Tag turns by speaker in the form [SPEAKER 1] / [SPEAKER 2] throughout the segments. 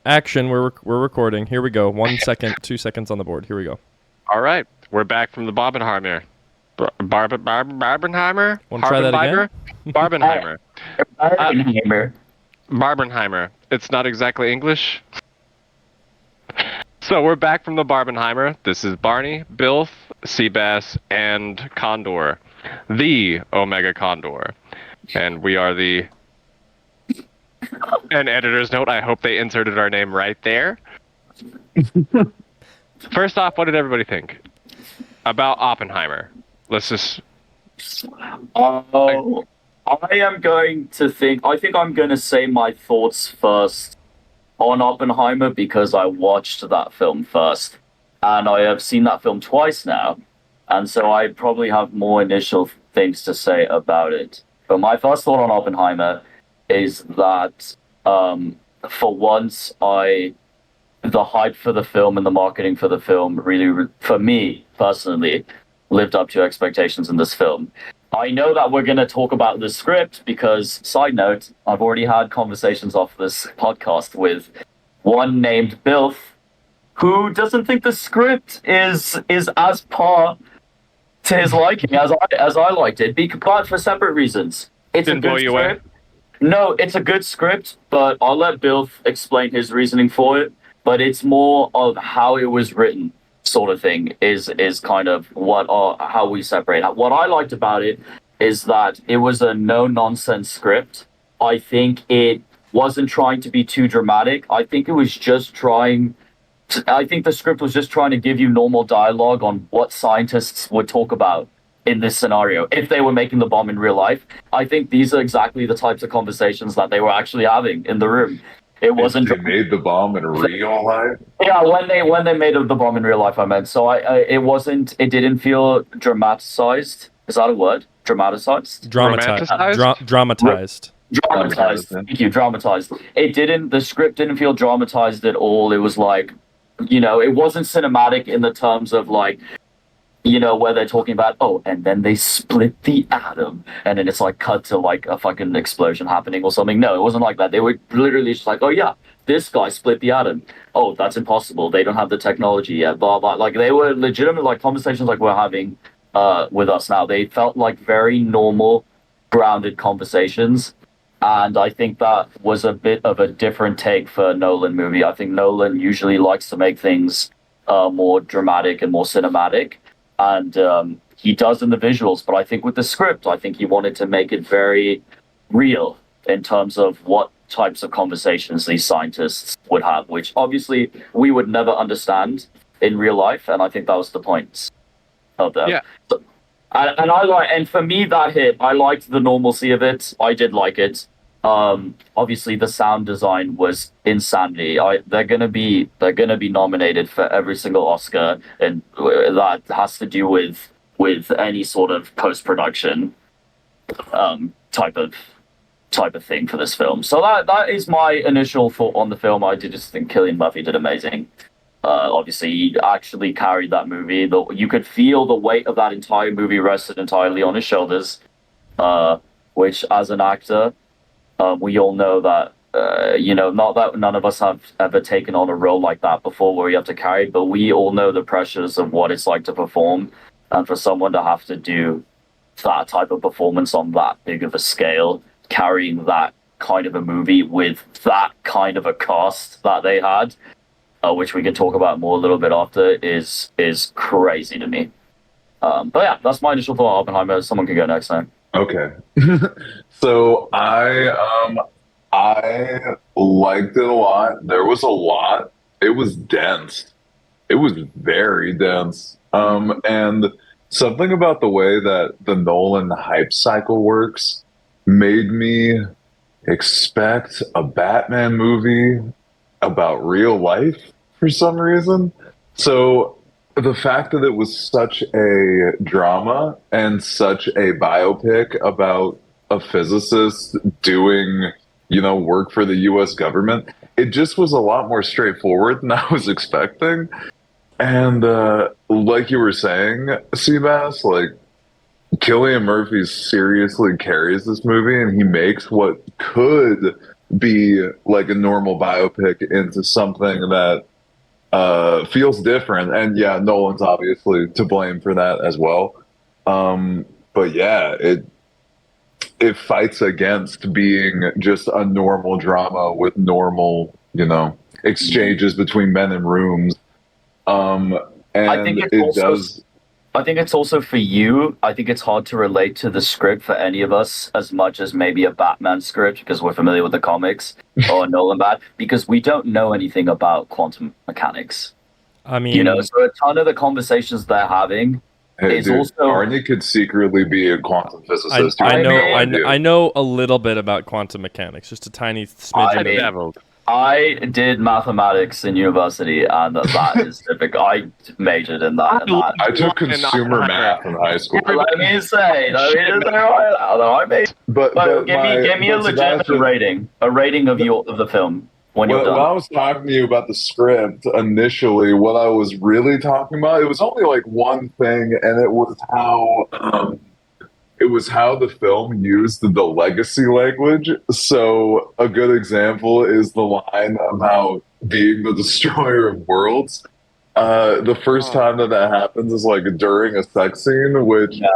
[SPEAKER 1] Action. We're recording. Here we go. 1 second, 2 seconds on the board. Here we go.
[SPEAKER 2] All right, we're back from the Barbenheimer. Barbenheimer?
[SPEAKER 1] Want to try that again?
[SPEAKER 2] Barbenheimer.
[SPEAKER 3] Barbenheimer.
[SPEAKER 2] Barbenheimer. It's not exactly English. So we're back from the Barbenheimer. This is Barney, Bilf, Seabass, and Condor. The Omega Condor. And we are the... An editor's note, I hope they inserted our name right there. First off, what did everybody think about Oppenheimer? Let's just...
[SPEAKER 3] Oh, I am going to think... I think I'm going to say my thoughts first on Oppenheimer because I watched that film first. And I have seen that film twice now. And so I probably have more initial things to say about it. But my first thought on Oppenheimer is that, for once, the hype for the film and the marketing for the film really, for me personally, lived up to expectations in this film. I know that we're going to talk about the script because, side note, I've already had conversations off this podcast with one named Bilf, who doesn't think the script is as par to his liking as I liked it, but for separate reasons. It's
[SPEAKER 2] Didn't
[SPEAKER 3] a good
[SPEAKER 2] blow you away?
[SPEAKER 3] script. No, it's a good script, but I'll let Bilf explain his reasoning for it. But it's more of how it was written, sort of thing, is kind of how we separate. What I liked about it is that it was a no-nonsense script. I think it wasn't trying to be too dramatic. I think it was just I think the script was just trying to give you normal dialogue on what scientists would talk about in this scenario if they were making the bomb in real life. I think these are exactly the types of conversations that they were actually having in the room. It wasn't.
[SPEAKER 4] They made the bomb in real life.
[SPEAKER 3] Yeah, when they made the bomb in real life, I meant. So it wasn't. It didn't feel dramatized. Is that a word? Dramatized.
[SPEAKER 1] Dramatized.
[SPEAKER 2] Romanticized?
[SPEAKER 1] Dramatized.
[SPEAKER 3] Dramatized. Thank you. Dramatized. It didn't. The script didn't feel dramatized at all. It was like, it wasn't cinematic in the terms of like, where they're talking about, and then they split the atom, and then it's like cut to like a fucking explosion happening or something. No, it wasn't like that. They were literally just like, oh yeah, this guy split the atom. Oh, that's impossible. They don't have the technology yet. Blah blah. Like they were legitimate like conversations like we're having with us now. They felt like very normal, grounded conversations. And I think that was a bit of a different take for a Nolan movie. I think Nolan usually likes to make things more dramatic and more cinematic. And he does in the visuals, but I think with the script, I think he wanted to make it very real in terms of what types of conversations these scientists would have, which obviously we would never understand in real life, and I think that was the point of them.
[SPEAKER 2] Yeah.
[SPEAKER 3] So, and for me that hit. I liked the normalcy of it. I did like it. Obviously the sound design was insanity. They're gonna be nominated for every single Oscar, and that has to do with any sort of post-production type of thing for this film. So that is my initial thought on the film. I did just think Cillian Murphy did amazing. Obviously he actually carried that movie. You could feel the weight of that entire movie rested entirely on his shoulders, which as an actor, we all know that, not that none of us have ever taken on a role like that before where you have to carry it, but we all know the pressures of what it's like to perform. And for someone to have to do that type of performance on that big of a scale, carrying that kind of a movie with that kind of a cast that they had, which we can talk about more a little bit after, is crazy to me. But yeah, that's my initial thought on Oppenheimer. Someone can go next time.
[SPEAKER 4] Okay. So I liked it a lot. There was a lot. It was dense. It was very dense. And something about the way that the Nolan hype cycle works made me expect a Batman movie about real life for some reason. So the fact that it was such a drama and such a biopic about a physicist doing, work for the US government, it just was a lot more straightforward than I was expecting. And like you were saying, Seabass, like Cillian Murphy seriously carries this movie, and he makes what could be like a normal biopic into something that feels different. And yeah, Nolan's obviously to blame for that as well. But yeah, it fights against being just a normal drama with normal, exchanges between men in rooms.
[SPEAKER 3] I think
[SPEAKER 4] And
[SPEAKER 3] it's
[SPEAKER 4] it
[SPEAKER 3] also
[SPEAKER 4] does.
[SPEAKER 3] I think it's also for you. I think it's hard to relate to the script for any of us as much as maybe a Batman script because we're familiar with the comics or Nolan Bat because we don't know anything about quantum mechanics.
[SPEAKER 1] I mean,
[SPEAKER 3] So a ton of the conversations they're having
[SPEAKER 4] Hey,
[SPEAKER 3] is
[SPEAKER 4] dude,
[SPEAKER 3] also.
[SPEAKER 4] Arnie could secretly be a quantum physicist. You
[SPEAKER 1] I
[SPEAKER 4] have
[SPEAKER 1] know,
[SPEAKER 4] no idea.
[SPEAKER 1] I know a little bit about quantum mechanics, just a tiny smidgen.
[SPEAKER 3] I mean,
[SPEAKER 2] Dabbled.
[SPEAKER 3] I did mathematics in university, and that is typical. I majored in that.
[SPEAKER 4] I took consumer math in high school.
[SPEAKER 3] Let me say, I made.
[SPEAKER 4] But
[SPEAKER 3] Give me a legitimate
[SPEAKER 4] Sebastian,
[SPEAKER 3] rating of the film when you're
[SPEAKER 4] when
[SPEAKER 3] done.
[SPEAKER 4] I was talking to you about the script initially, what I was really talking about, it was only like one thing, and it was how the film used the legacy language. So a good example is the line about being the destroyer of worlds. The first time that happens is like during a sex scene, which
[SPEAKER 3] Yeah.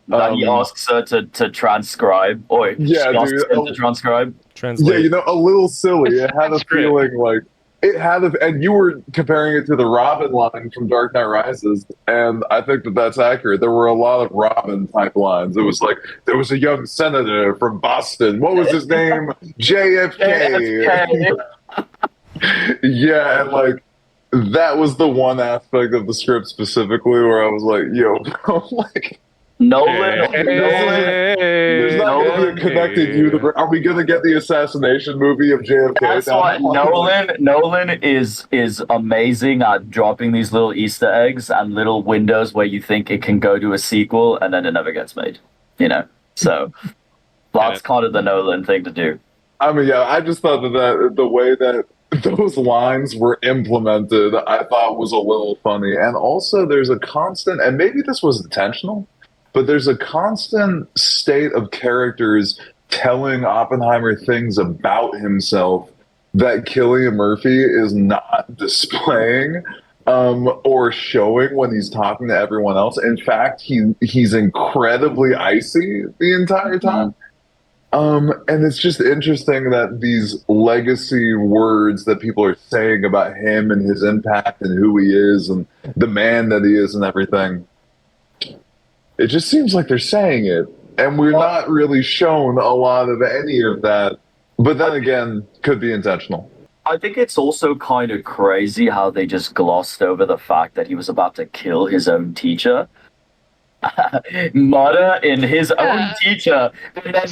[SPEAKER 3] That he asks her to transcribe, or
[SPEAKER 4] yeah,
[SPEAKER 3] she asks
[SPEAKER 4] dude,
[SPEAKER 3] him to transcribe.
[SPEAKER 4] yeah,
[SPEAKER 1] Translate.
[SPEAKER 4] a little silly. It had a
[SPEAKER 2] Script.
[SPEAKER 4] feeling like it had, and you were comparing it to the Robin line from Dark Knight Rises, and I think that that's accurate. There were a lot of Robin type lines. It was like there was a young senator from Boston. What was his name? JFK. Yeah, and like that was the one aspect of the script specifically where I was like, "Yo, bro, like."
[SPEAKER 3] Nolan,
[SPEAKER 4] There's not going to be a connected universe. Are we going to get the assassination movie of JFK?
[SPEAKER 3] That's why Nolan is amazing at dropping these little Easter eggs and little windows where you think it can go to a sequel and then it never gets made. So that's kind of the Nolan thing to do.
[SPEAKER 4] I mean, yeah, I just thought that the way that those lines were implemented, I thought was a little funny. And also, there's a constant, and maybe this was intentional, but there's a constant state of characters telling Oppenheimer things about himself that Cillian Murphy is not displaying or showing when he's talking to everyone else. In fact, he's incredibly icy the entire time. And it's just interesting that these legacy words that people are saying about him and his impact and who he is and the man that he is and everything, it just seems like they're saying it. And we're not really shown a lot of any of that. But then again, could be intentional.
[SPEAKER 3] I think it's also kind of crazy how they just glossed over the fact that he was about to kill his own teacher. Murder in his own teacher, and then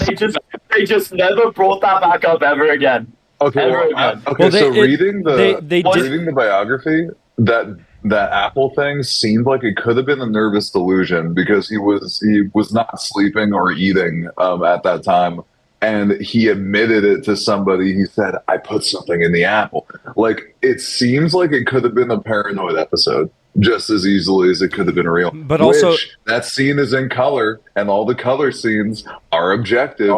[SPEAKER 3] they just never brought that back up ever again.
[SPEAKER 4] Okay, reading the biography, that Apple thing seemed like it could have been a nervous delusion because he was not sleeping or eating at that time, and he admitted it to somebody. He said, "I put something in the apple." Like it seems like it could have been a paranoid episode just as easily as it could have been real.
[SPEAKER 1] But also,
[SPEAKER 4] that scene is in color, and all the color scenes are objective.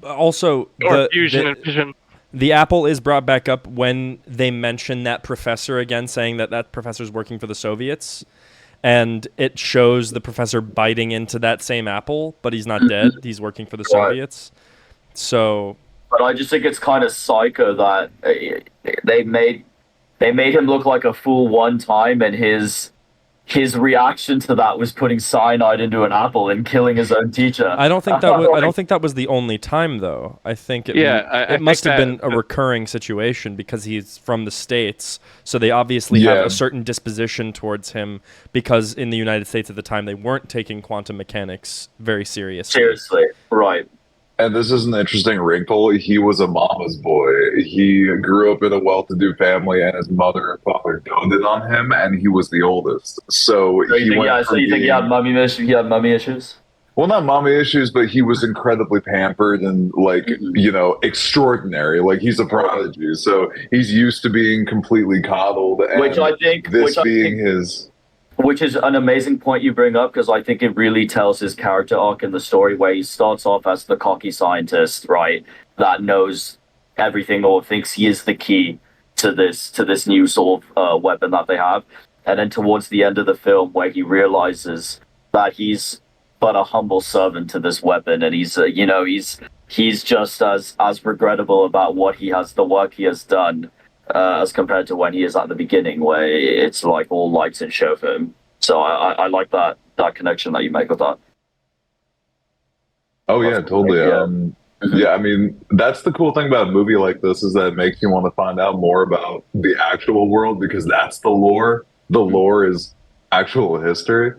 [SPEAKER 1] Also,
[SPEAKER 2] or fusion and fission.
[SPEAKER 1] The apple is brought back up when they mention that professor again, saying that professor's working for the Soviets, and it shows the professor biting into that same apple, but he's not dead. He's working for the Soviets. So,
[SPEAKER 3] but I just think it's kind of psycho that they made him look like a fool one time, and his reaction to that was putting cyanide into an apple and killing his own teacher.
[SPEAKER 1] I don't think that was the only time, though. I think it must have been a recurring situation because he's from the States, so they obviously have a certain disposition towards him because in the United States at the time they weren't taking quantum mechanics very seriously.
[SPEAKER 3] Seriously, right.
[SPEAKER 4] And this is an interesting wrinkle. He was a mama's boy. He grew up in a well-to-do family, and his mother and father doted on him, and he was the oldest. So you think he had mommy issues? Well, not mommy issues, but he was incredibly pampered and extraordinary. Like he's a prodigy, so he's used to being completely coddled. And
[SPEAKER 3] which is an amazing point you bring up because I think it really tells his character arc in the story where he starts off as the cocky scientist, right? that knows everything or thinks he is the key to this new sort of weapon that they have. And then towards the end of the film, where he realizes that he's but a humble servant to this weapon, and he's just as regrettable about the work he has done, as compared to when he is at the beginning, where it's like all lights and show for him. So I like that connection that you make with that.
[SPEAKER 4] Oh yeah, totally. Yeah, I mean, that's the cool thing about a movie like this is that it makes you want to find out more about the actual world because that's the lore. The lore is actual history.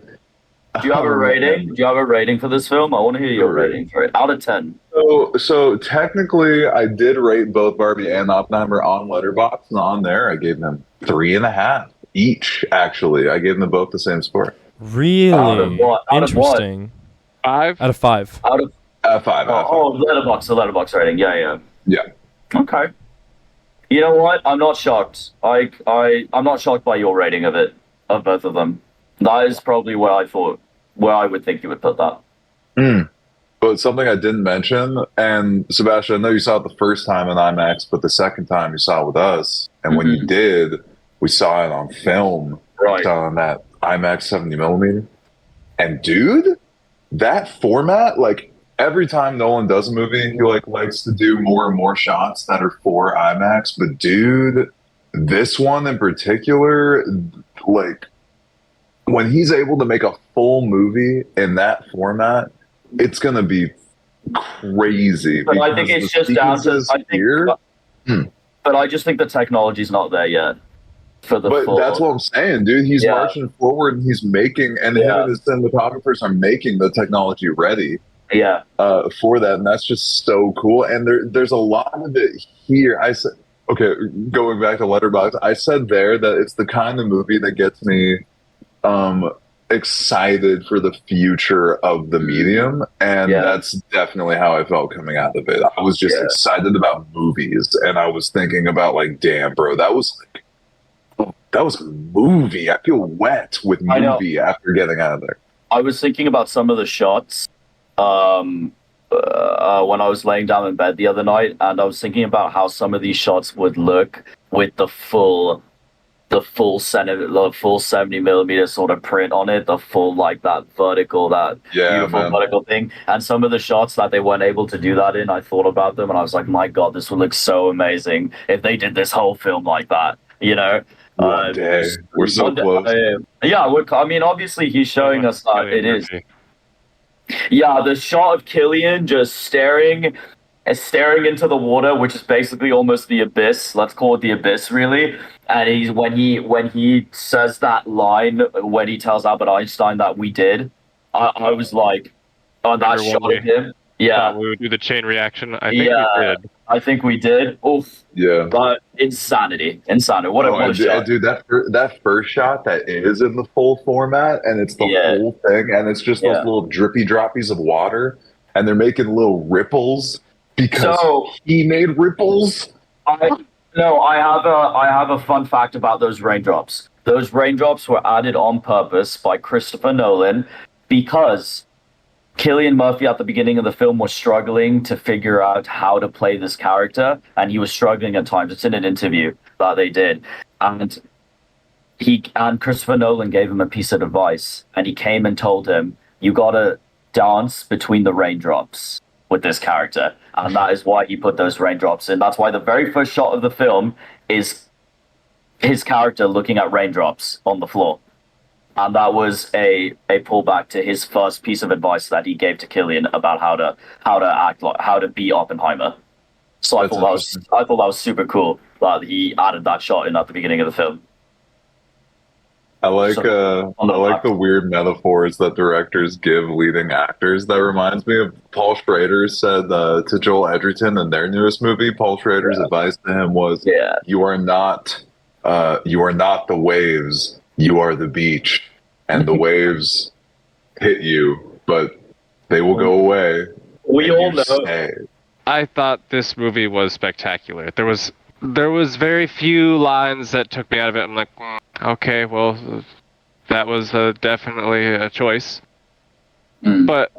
[SPEAKER 3] Do you have a rating? Do you have a rating for this film? I want to hear your rating for it. Out of 10.
[SPEAKER 4] So technically, I did rate both Barbie and Oppenheimer on Letterboxd, and on there, I gave them 3.5 each. Actually, I gave them both the same score.
[SPEAKER 1] Really?
[SPEAKER 3] Out of what?
[SPEAKER 1] Interesting.
[SPEAKER 2] 5
[SPEAKER 1] out of 5.
[SPEAKER 3] Out of
[SPEAKER 4] 5.
[SPEAKER 3] Letterboxd, the Letterboxd rating. Yeah. Okay. You know what? I'm not shocked. I'm not shocked by your rating of both of them. That is probably where I would think you would put that.
[SPEAKER 4] But something I didn't mention, and Sebastian, I know you saw it the first time in IMAX, but the second time you saw it with us, and when you did, we saw it on film,
[SPEAKER 3] right?
[SPEAKER 4] On that IMAX 70 millimeter. And dude, that format, like every time Nolan does a movie, he likes to do more and more shots that are for IMAX. But dude, this one in particular, like when he's able to make a full movie in that format, it's gonna be crazy.
[SPEAKER 3] But I think it's just down to But I just think the technology's not there yet.
[SPEAKER 4] That's what I'm saying, dude. He's marching forward and he's making, and him and his cinematographers are making the technology ready. For that, and that's just so cool. And there's a lot of it here. I said, okay, going back to Letterboxd, I said there that it's the kind of movie that gets me excited for the future of the medium, and that's definitely how I felt coming out of it. I was just excited about movies, and I was thinking about like, damn, bro, that was a movie. I feel wet with movie after getting out of there.
[SPEAKER 3] I was thinking about some of the shots when I was laying down in bed the other night, and I was thinking about how some of these shots would look with the full 70 millimeter sort of print on it, the full like that vertical, beautiful vertical thing. And some of the shots that they weren't able to do that in, I thought about them and I was like, my God, this would look so amazing if they did this whole film like that, you know?
[SPEAKER 4] One day. We're so close.
[SPEAKER 3] I mean, obviously he's showing us that it is. Yeah, the shot of Killian just staring into the water, which is basically almost the abyss. Let's call it the abyss, really. And when he says that line, when he tells Albert Einstein that we did, I was like, oh, that shot of him. Yeah,
[SPEAKER 2] we would do the chain reaction. I think we did.
[SPEAKER 3] I think we did. Oof.
[SPEAKER 4] Yeah.
[SPEAKER 3] But insanity. What a shot.
[SPEAKER 4] Dude, that first shot that is in the full format, and it's the whole thing, and it's just those little drippy droppies of water, and they're making little ripples because he made ripples.
[SPEAKER 3] I have a fun fact about those raindrops. Those raindrops were added on purpose by Christopher Nolan because Cillian Murphy at the beginning of the film was struggling to figure out how to play this character, and he was struggling at times. It's in an interview that they did, and Christopher Nolan gave him a piece of advice, and he came and told him, "You gotta dance between the raindrops with this character," and that is why he put those raindrops in. That's why the very first shot of the film is his character looking at raindrops on the floor. And that was a pullback to his first piece of advice that he gave to Cillian about how to be Oppenheimer. So I thought that was super cool that he added that shot in at the beginning of the film.
[SPEAKER 4] I like the weird metaphors that directors give leading actors. That reminds me of Paul Schrader said to Joel Edgerton in their newest movie. Paul Schrader's advice to him was, "You are not the waves. You are the beach, and the waves hit you, but they will go away."
[SPEAKER 3] We all know.
[SPEAKER 4] Stay.
[SPEAKER 2] I thought this movie was spectacular. There was very few lines that took me out of it. I'm like, okay, well, that was definitely a choice. But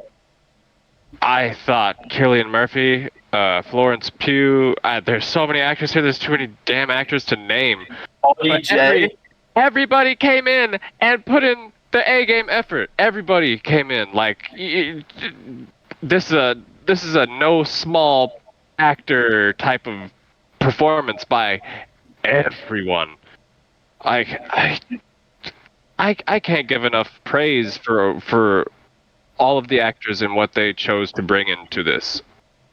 [SPEAKER 2] I thought Cillian Murphy Florence Pugh. There's so many actors here. There's too many damn actors to name. Everybody came in and put in the A-game effort. Everybody came in. Like, this is a no small actor type of performance by everyone. I can't give enough praise for all of the actors and what they chose to bring into this.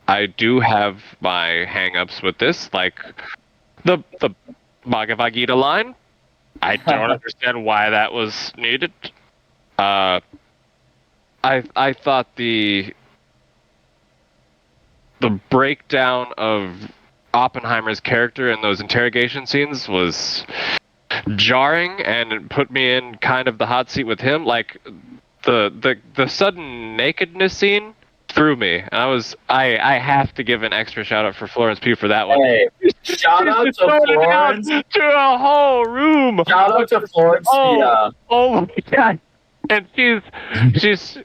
[SPEAKER 2] I do have my hang-ups with this, like the Bhagavad Gita line. I don't understand why that was needed. I thought the breakdown of Oppenheimer's character in those interrogation scenes was jarring, and it put me in kind of the hot seat with him. Like the sudden nakedness scene threw me. I have to give an extra shout out for Florence Pugh for that one.
[SPEAKER 3] Hey, shout out to Florence.
[SPEAKER 2] To a whole room.
[SPEAKER 3] Shout out to Florence.
[SPEAKER 2] Oh my god. And she's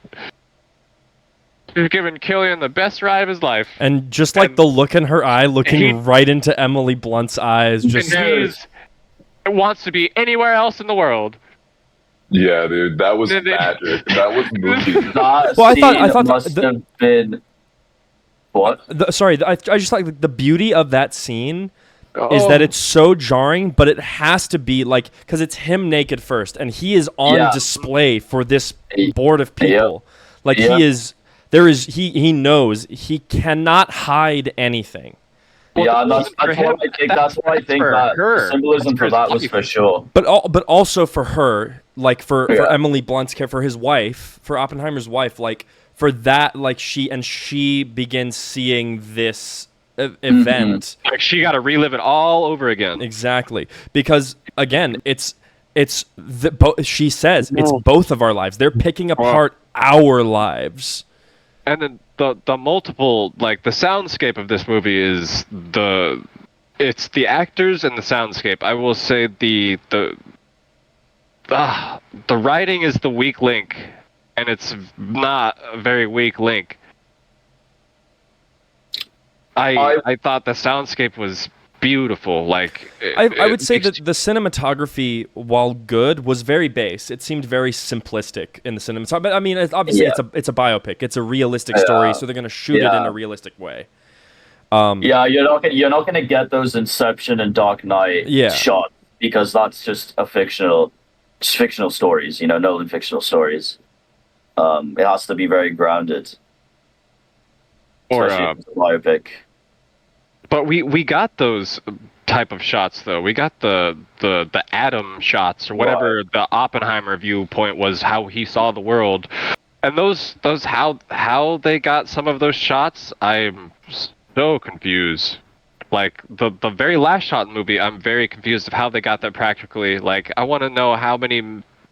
[SPEAKER 2] giving Killian the best ride of his life.
[SPEAKER 1] And just like the look in her eye, looking right into Emily Blunt's eyes, just
[SPEAKER 2] wants to be anywhere else in the world.
[SPEAKER 4] Yeah, dude, that was magic. That was movie.
[SPEAKER 3] I thought must have been what?
[SPEAKER 1] I just like the beauty of that scene is that it's so jarring, but it has to be like because it's him naked first, and he is on display for this board of people. Like he knows he cannot hide anything.
[SPEAKER 3] Yeah, that's why I think that the symbolism for that was for sure.
[SPEAKER 1] But also for her, like for Emily Blunt's care, for his wife, for Oppenheimer's wife, like for that, like she begins seeing this event.
[SPEAKER 2] Like she got to relive it all over again.
[SPEAKER 1] Exactly, because again, she says it's both of our lives. They're picking apart our lives.
[SPEAKER 2] And then the multiple, like the soundscape of this movie is it's the actors and the soundscape. I will say the writing is the weak link, and it's not a very weak link. I thought the soundscape was beautiful. Like
[SPEAKER 1] I would say that the cinematography, while good, was very base. It seemed very simplistic in the cinematography. But I mean, obviously, it's a biopic. It's a realistic story, so they're going to shoot it in a realistic way.
[SPEAKER 3] You're not gonna get those Inception and Dark Knight shots because that's just fictional stories. You know, Nolan fictional stories. It has to be very grounded, especially if it's a biopic.
[SPEAKER 2] But we got those type of shots though. We got the atom shots or whatever the Oppenheimer viewpoint was, how he saw the world, and those how they got some of those shots. I'm so confused. Like the very last shot in the movie, I'm very confused of how they got that practically. Like I want to know how many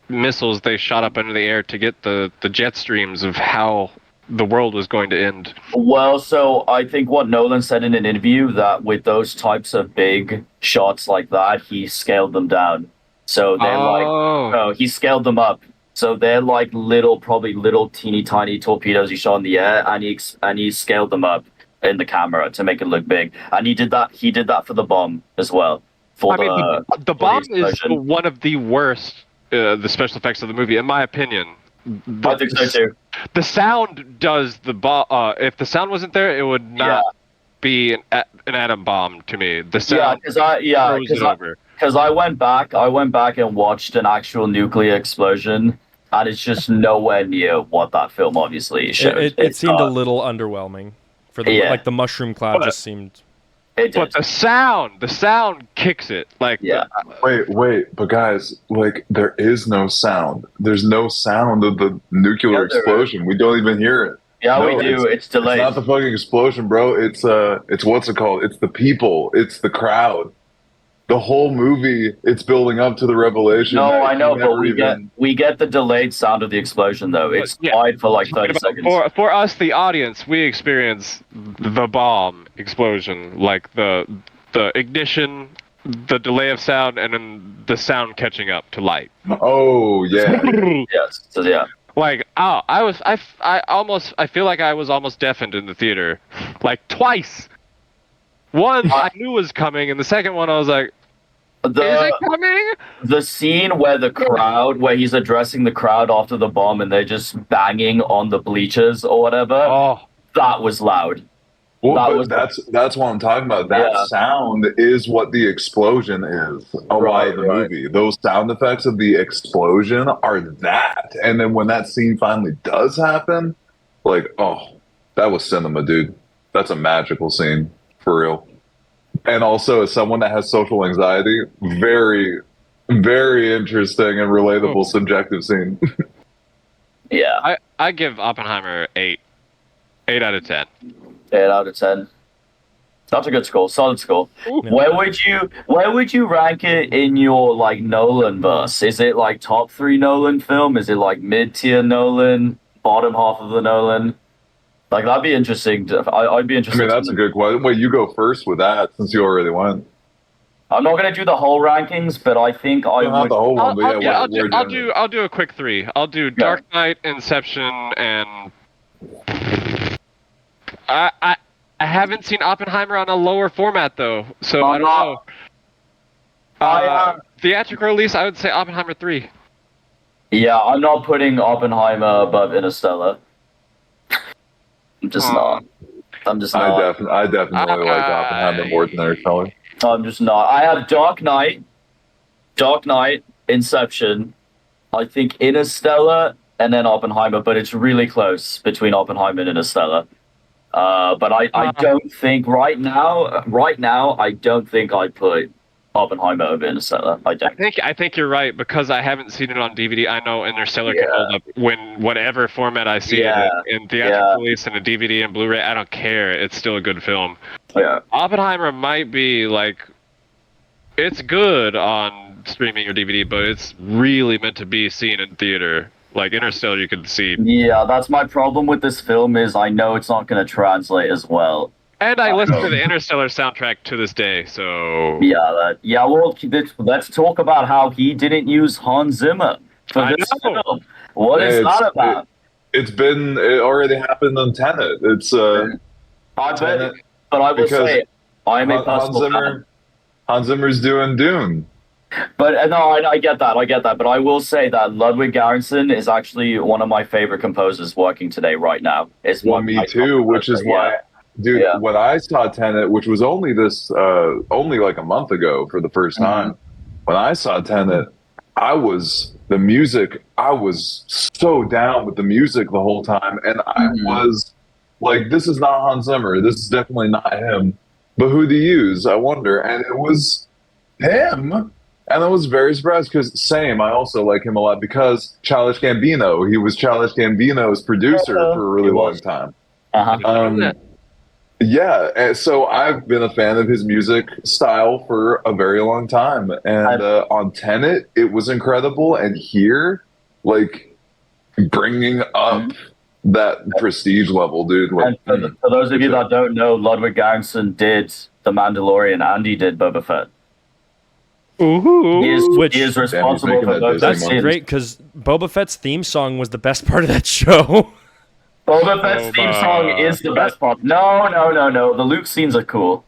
[SPEAKER 2] missiles they shot up into the air to get the jet streams of how the world was going to end.
[SPEAKER 3] Well, so I think what Nolan said in an interview that with those types of big shots like that, he scaled them down. So they're he scaled them up. So they're like probably little teeny tiny torpedoes he shot in the air, and he scaled them up in the camera to make it look big. And he did that for the bomb as well.
[SPEAKER 2] The bomb is one of the worst the special effects of the movie, in my opinion.
[SPEAKER 3] I think so too.
[SPEAKER 2] The sound does the bomb. If the sound wasn't there, it would not be an atom bomb to me. The sound
[SPEAKER 3] because I went back and watched an actual nuclear explosion, and it's just nowhere near what that film obviously showed.
[SPEAKER 1] It seemed a little underwhelming for the like the mushroom cloud just seemed.
[SPEAKER 2] But the sound kicks it. Like
[SPEAKER 4] wait, but guys, like there is no sound. There's no sound of the nuclear explosion. We don't even hear it.
[SPEAKER 3] Yeah, we do. It's delayed.
[SPEAKER 4] It's not the fucking explosion, bro. It's what's it called? It's the people. It's the crowd. The whole movie, it's building up to the revelation.
[SPEAKER 3] No, I know, but we get the delayed sound of the explosion though. It's quiet for like 30 seconds.
[SPEAKER 2] For us, the audience, we experience the bomb explosion, like the ignition, the delay of sound, and then the sound catching up to light.
[SPEAKER 4] Oh yeah.
[SPEAKER 3] Yes. So yeah.
[SPEAKER 2] Like, oh, I feel like I was almost deafened in the theater, like twice. One I knew was coming, and the second one I was like, is it coming?
[SPEAKER 3] The scene where where he's addressing the crowd after the bomb and they're just banging on the bleachers or whatever.
[SPEAKER 2] Oh,
[SPEAKER 3] that was loud.
[SPEAKER 4] Well, that's what I'm talking about. That sound is what the explosion is. A lot of the movie, those sound effects of the explosion are that. And then when that scene finally does happen, like, oh, that was cinema, dude. That's a magical scene for real. And also, as someone that has social anxiety, very, very interesting and relatable subjective scene.
[SPEAKER 3] Yeah,
[SPEAKER 2] I give Oppenheimer 8 out of 10.
[SPEAKER 3] 8 out of 10. That's a good score, solid score. Yeah. Where would you rank it in your like Nolan verse? Is it like top 3 Nolan film? Is it like mid-tier Nolan, bottom half of the Nolan? Like that'd be interesting. I'd be interested.
[SPEAKER 4] I mean, that's a good question. Wait, you go first with that since you already went.
[SPEAKER 3] I'm not gonna do the whole rankings, but I think I would.
[SPEAKER 4] Not the whole one, but yeah,
[SPEAKER 2] I'll do a quick 3. I'll do Dark Knight, Inception, and I haven't seen Oppenheimer on a lower format though, so I don't know. Theatrical release, I would say Oppenheimer 3.
[SPEAKER 3] Yeah, I'm not putting Oppenheimer above Interstellar. I'm just not.
[SPEAKER 4] I definitely like Oppenheimer more than Interstellar.
[SPEAKER 3] I'm just not. I have Dark Knight, Inception, I think Interstellar, and then Oppenheimer, but it's really close between Oppenheimer and Interstellar. But I don't think right now, I don't think I'd put Oppenheimer over Interstellar.
[SPEAKER 2] I think you're right because I haven't seen it on DVD. I know Interstellar can hold up when whatever format I see it in theatrical release and a DVD and Blu-ray. I don't care. It's still a good film.
[SPEAKER 3] Yeah.
[SPEAKER 2] Oppenheimer might be like, it's good on streaming or DVD, but it's really meant to be seen in theater. Like Interstellar, you can see.
[SPEAKER 3] Yeah, that's my problem with this film is I know it's not going to translate as well.
[SPEAKER 2] And I listen to the Interstellar soundtrack to this day, so...
[SPEAKER 3] Yeah, well, let's talk about how he didn't use Hans Zimmer for this film. What is that about?
[SPEAKER 4] It already happened on Tenet. It's,
[SPEAKER 3] I bet, but I will say, I'm a personal fan.
[SPEAKER 4] Hans Zimmer's doing Dune.
[SPEAKER 3] But no, I get that. But I will say that Ludwig Göransson is actually one of my favorite composers working today right now.
[SPEAKER 4] Me too, which is why... Dude, when I saw Tenet, which was only like a month ago for the first time, when I saw Tenet, I was so down with the music the whole time. And I was like, this is not Hans Zimmer. This is definitely not him. But who to use, I wonder. And it was him. And I was very surprised because I also like him a lot because Childish Gambino, he was Childish Gambino's producer for a really long time. Yeah, so I've been a fan of his music style for a very long time, and on Tenet, it was incredible, and here, like, bringing up that prestige level, dude. Like,
[SPEAKER 3] and for those of you that don't know, Ludwig Göransson did The Mandalorian, and he did Boba Fett.
[SPEAKER 1] Ooh,
[SPEAKER 3] he is responsible for both.
[SPEAKER 1] That's great, because Boba Fett's theme song was the best part of that show.
[SPEAKER 3] Boba Fett's theme song is the best part. No. The Luke scenes are cool.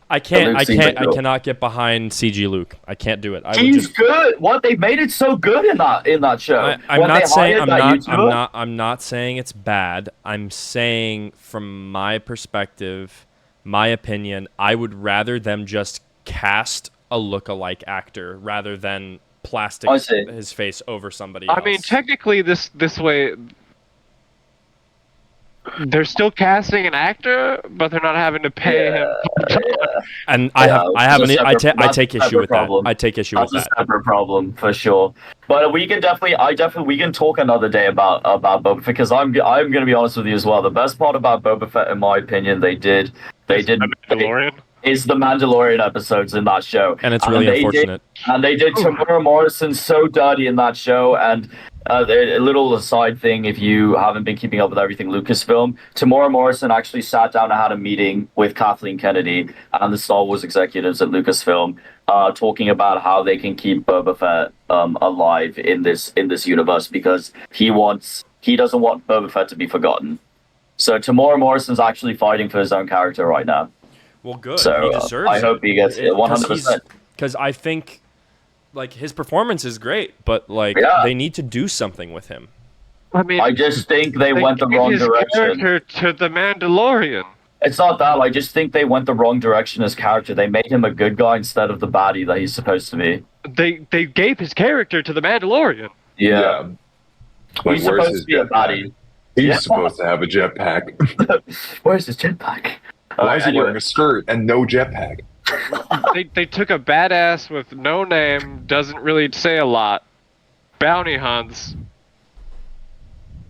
[SPEAKER 1] I cannot get behind CG Luke. I can't do it.
[SPEAKER 3] He's good. What they made it so good in that show.
[SPEAKER 1] I'm not saying it's bad. I'm saying from my perspective, my opinion, I would rather them just cast a look-alike actor rather than plastic his face over somebody else.
[SPEAKER 2] I mean, technically, this way. They're still casting an actor, but they're not having to pay him.
[SPEAKER 1] And I take issue with that. I take issue with that.
[SPEAKER 3] That's a separate problem for sure. But we can we can talk another day about Boba Fett because I'm going to be honest with you as well. The best part about Boba Fett, in my opinion, they did
[SPEAKER 2] Mandalorian.
[SPEAKER 3] Is the Mandalorian episodes in that show,
[SPEAKER 1] and it's really unfortunate.
[SPEAKER 3] They did Tamora Morrison so dirty in that show, and a little aside thing, if you haven't been keeping up with everything Lucasfilm, Tamora Morrison actually sat down and had a meeting with Kathleen Kennedy and the Star Wars executives at Lucasfilm talking about how they can keep Boba Fett alive in this universe because he doesn't want Boba Fett to be forgotten. So Tamora Morrison's actually fighting for his own character right now.
[SPEAKER 1] Well, good.
[SPEAKER 3] So
[SPEAKER 1] he deserves
[SPEAKER 3] I hope he gets it 100%.
[SPEAKER 1] Because I think, like, his performance is great, but like they need to do something with him.
[SPEAKER 2] I mean,
[SPEAKER 3] I just think they went the wrong direction.
[SPEAKER 2] Character to the Mandalorian.
[SPEAKER 3] It's not that. I just think they went the wrong direction as character. They made him a good guy instead of the baddie that he's supposed to be.
[SPEAKER 2] They gave his character to the Mandalorian.
[SPEAKER 3] Yeah.
[SPEAKER 4] Like,
[SPEAKER 3] he's supposed to be a baddie.
[SPEAKER 4] He's supposed to have a jetpack.
[SPEAKER 3] Where's his jetpack?
[SPEAKER 4] Why is he wearing a skirt and no jetpack?
[SPEAKER 2] They took a badass with no name, doesn't really say a lot. Bounty hunts.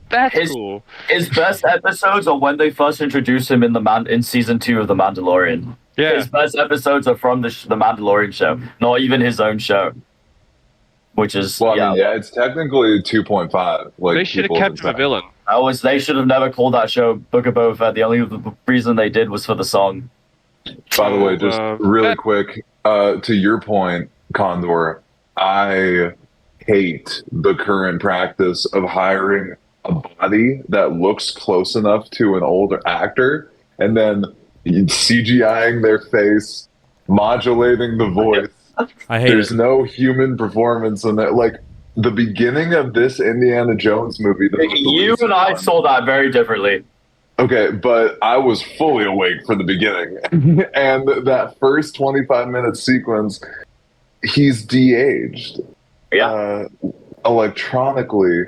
[SPEAKER 2] That's cool.
[SPEAKER 3] His best episodes are when they first introduce him in season 2 of The Mandalorian.
[SPEAKER 2] Yeah.
[SPEAKER 3] His best episodes are from the Mandalorian show, not even his own show. Which is
[SPEAKER 4] it's technically 2.5. Like,
[SPEAKER 2] they should have kept him a villain.
[SPEAKER 3] They should have never called that show Book of Boba Fett. The only reason they did was for the song.
[SPEAKER 4] By the way, just really quick, to your point, Condor, I hate the current practice of hiring a body that looks close enough to an older actor and then CGIing their face, modulating the voice.
[SPEAKER 1] I hate
[SPEAKER 4] There's no human performance in that. Like, the beginning of this Indiana Jones movie.
[SPEAKER 3] You and I saw that very differently.
[SPEAKER 4] Okay, but I was fully awake for the beginning. And that first 25-minute sequence, he's de-aged.
[SPEAKER 3] Yeah.
[SPEAKER 4] Electronically,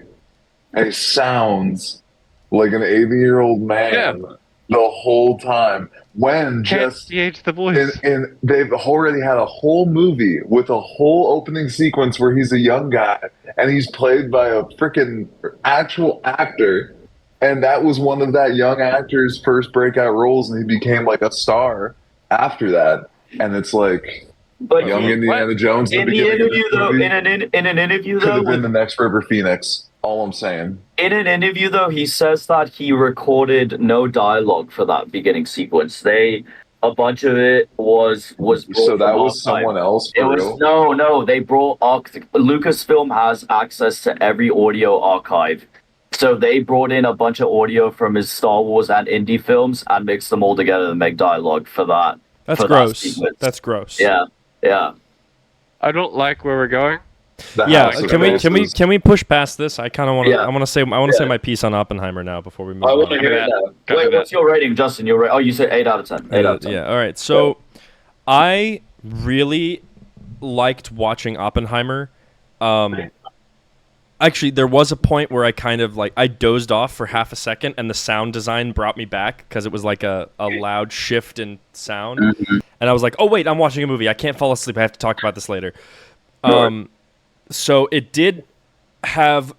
[SPEAKER 4] and he sounds like an 80-year-old man the whole time. When just
[SPEAKER 2] de-age the voice.
[SPEAKER 4] And they've already had a whole movie with a whole opening sequence where he's a young guy and he's played by a freaking actual actor. And that was one of that young actor's first breakout roles, and he became like a star after that. And it's like,
[SPEAKER 3] but
[SPEAKER 4] young Indiana Jones
[SPEAKER 3] in the interview though, in an interview
[SPEAKER 4] could
[SPEAKER 3] though,
[SPEAKER 4] have been the next River Phoenix. All I'm saying.
[SPEAKER 3] In an interview though, he says that he recorded no dialogue for that beginning sequence. A bunch of it was brought
[SPEAKER 4] so that
[SPEAKER 3] from
[SPEAKER 4] was
[SPEAKER 3] archive.
[SPEAKER 4] Someone else.
[SPEAKER 3] It was
[SPEAKER 4] real?
[SPEAKER 3] no. They brought Lucasfilm has access to every audio archive. So they brought in a bunch of audio from his Star Wars and indie films and mixed them all together to make dialogue for that.
[SPEAKER 1] That's gross. That's gross.
[SPEAKER 3] Yeah.
[SPEAKER 2] I don't like where we're going.
[SPEAKER 1] Can we push past this? I kind of want to. I want to say say my piece on Oppenheimer now before we move on.
[SPEAKER 3] I want to hear that. Wait, what's your rating, Justin? you said 8 out of 10. 8 out of 10.
[SPEAKER 1] Yeah. All right. So, I really liked watching Oppenheimer. Actually, there was a point where I kind of I dozed off for half a second, and the sound design brought me back because it was like a loud shift in sound, and I was like, "Oh wait, I'm watching a movie. I can't fall asleep. I have to talk about this later." So it did have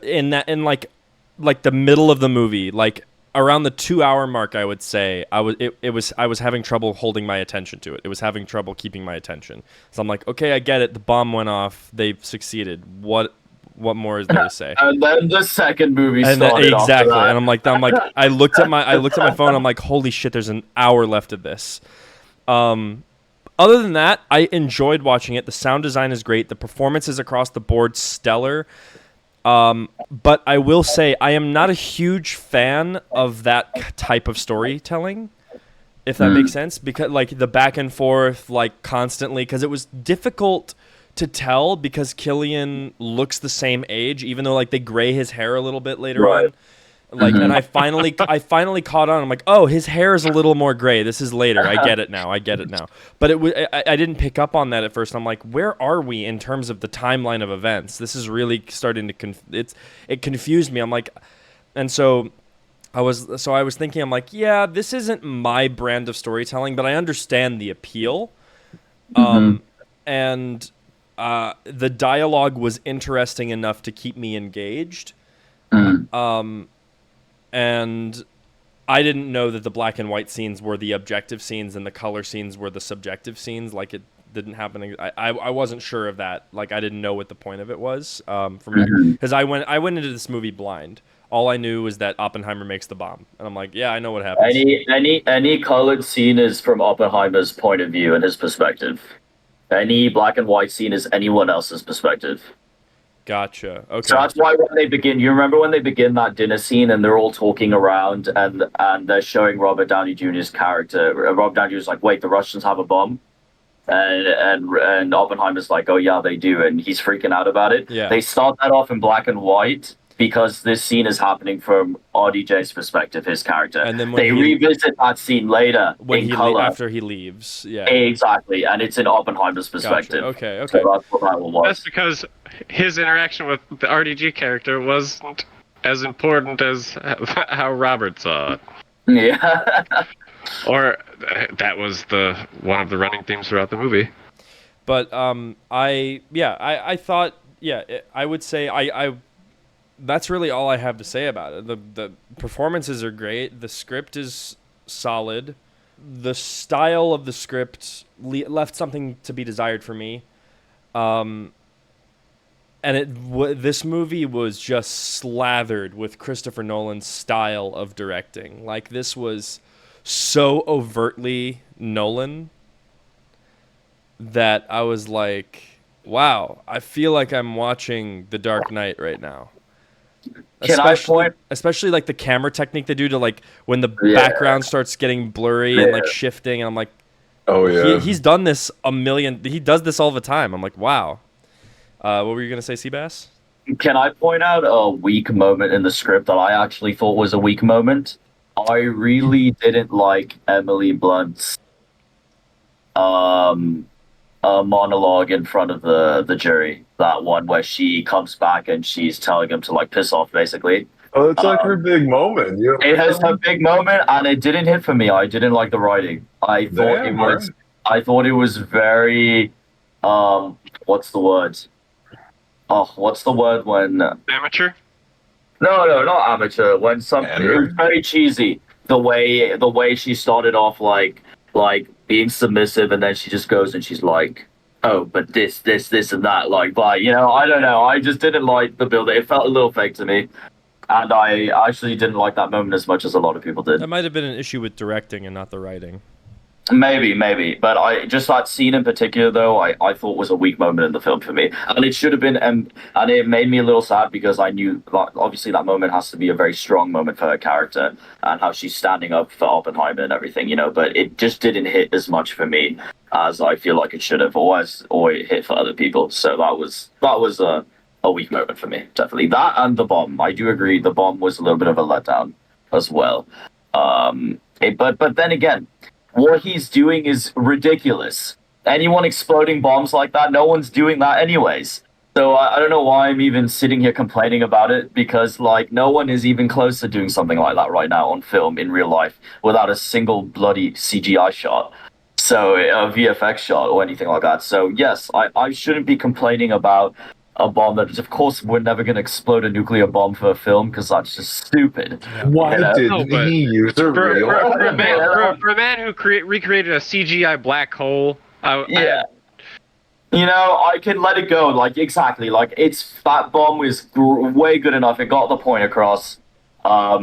[SPEAKER 1] in the middle of the movie, like around the 2-hour mark, I would say I was having trouble holding my attention to it. It was having trouble keeping my attention. So I'm like, okay, I get it. The bomb went off. They've succeeded. What more is there to say?
[SPEAKER 3] And then the second movie started.
[SPEAKER 1] Exactly. And I'm like, I looked at my phone. I'm like, holy shit, there's an hour left of this. Other than that, I enjoyed watching it. The sound design is great. The performances across the board, stellar. But I will say I am not a huge fan of that type of storytelling, if that makes sense. Because the back and forth, constantly, because it was difficult to tell because Killian looks the same age, even though they gray his hair a little bit later on. And I finally caught on. I'm like, oh, his hair is a little more gray. This is later. I get it now. But I didn't pick up on that at first. I'm like, where are we in terms of the timeline of events? This is really starting to it confused me. I'm like, and so I was thinking, I'm like, yeah, this isn't my brand of storytelling, but I understand the appeal. And the dialogue was interesting enough to keep me engaged. And I didn't know that the black and white scenes were the objective scenes and the color scenes were the subjective scenes. It didn't happen. I wasn't sure of that. I didn't know what the point of it was. Because I went into this movie blind. All I knew was that Oppenheimer makes the bomb, and I'm like, yeah, I know what happens.
[SPEAKER 3] Any colored scene is from Oppenheimer's point of view and his perspective. Any black and white scene is anyone else's perspective.
[SPEAKER 1] Gotcha. Okay.
[SPEAKER 3] So that's why when they begin, you remember when they begin that dinner scene and they're all talking around and they're showing Robert Downey Jr.'s character. Robert Downey Jr. is like, wait, the Russians have a bomb? And Oppenheimer's like, oh yeah, they do, and he's freaking out about it.
[SPEAKER 1] Yeah.
[SPEAKER 3] They start that off in black and white because this scene is happening from RDJ's perspective, his character. And then they revisit that scene later in color
[SPEAKER 1] after he leaves. Yeah,
[SPEAKER 3] exactly, and it's in Oppenheimer's perspective.
[SPEAKER 1] Gotcha. Okay.
[SPEAKER 3] So that's what that was.
[SPEAKER 2] That's because his interaction with the RDG character wasn't as important as how Robert saw it.
[SPEAKER 3] Yeah.
[SPEAKER 2] Or that was one of the running themes throughout the movie.
[SPEAKER 1] But I thought, I would say I that's really all I have to say about it. The performances are great. The script is solid. The style of the script left something to be desired for me. And this movie was just slathered with Christopher Nolan's style of directing. Like, this was so overtly Nolan that I was like, wow, I feel like I'm watching The Dark Knight right now. Especially like the camera technique they do to, like, when the background starts getting blurry and like shifting, and I'm like,
[SPEAKER 4] oh yeah,
[SPEAKER 1] he's done this he does this all the time. I'm like, wow. What were you gonna say, Seabass?
[SPEAKER 3] Can I point out a weak moment in the script that I actually thought was a weak moment? I really didn't like Emily Blunt's monologue in front of the jury. That one where she comes back and she's telling him to, like, piss off, basically.
[SPEAKER 4] Oh, it's like her big moment.
[SPEAKER 3] It has her big moment, and it didn't hit for me. I didn't like the writing. I thought it was very what's the word? Oh, what's the word when
[SPEAKER 2] amateur?
[SPEAKER 3] No, not amateur. When something, it was very cheesy. The way she started off, like being submissive, and then she just goes and she's like, oh, but this and that, like, but I don't know. I just didn't like the build. It felt a little fake to me, and I actually didn't like that moment as much as a lot of people did.
[SPEAKER 1] That might have been an issue with directing and not the writing.
[SPEAKER 3] Maybe, but that scene in particular, though, I thought was a weak moment in the film for me, and it should have been, and it made me a little sad because I knew that obviously that moment has to be a very strong moment for her character and how she's standing up for Oppenheimer and everything, but it just didn't hit as much for me as I feel like it should have, or it hit for other people. So that was a weak moment for me, definitely. That and the bomb. I do agree, the bomb was a little bit of a letdown as well. But then again, what he's doing is ridiculous. Anyone exploding bombs like that, no one's doing that anyways. So I don't know why I'm even sitting here complaining about it, because, like, no one is even close to doing something like that right now on film in real life without a single bloody CGI shot. So a VFX shot or anything like that. So yes, I shouldn't be complaining about a bomb that, of course, we're never going to explode a nuclear bomb for a film, because that's just stupid.
[SPEAKER 4] Why didn't he use a real?
[SPEAKER 2] For a man who recreated a CGI black hole,
[SPEAKER 3] I can let it go. Like, exactly. Like, that bomb was way good enough. It got the point across. But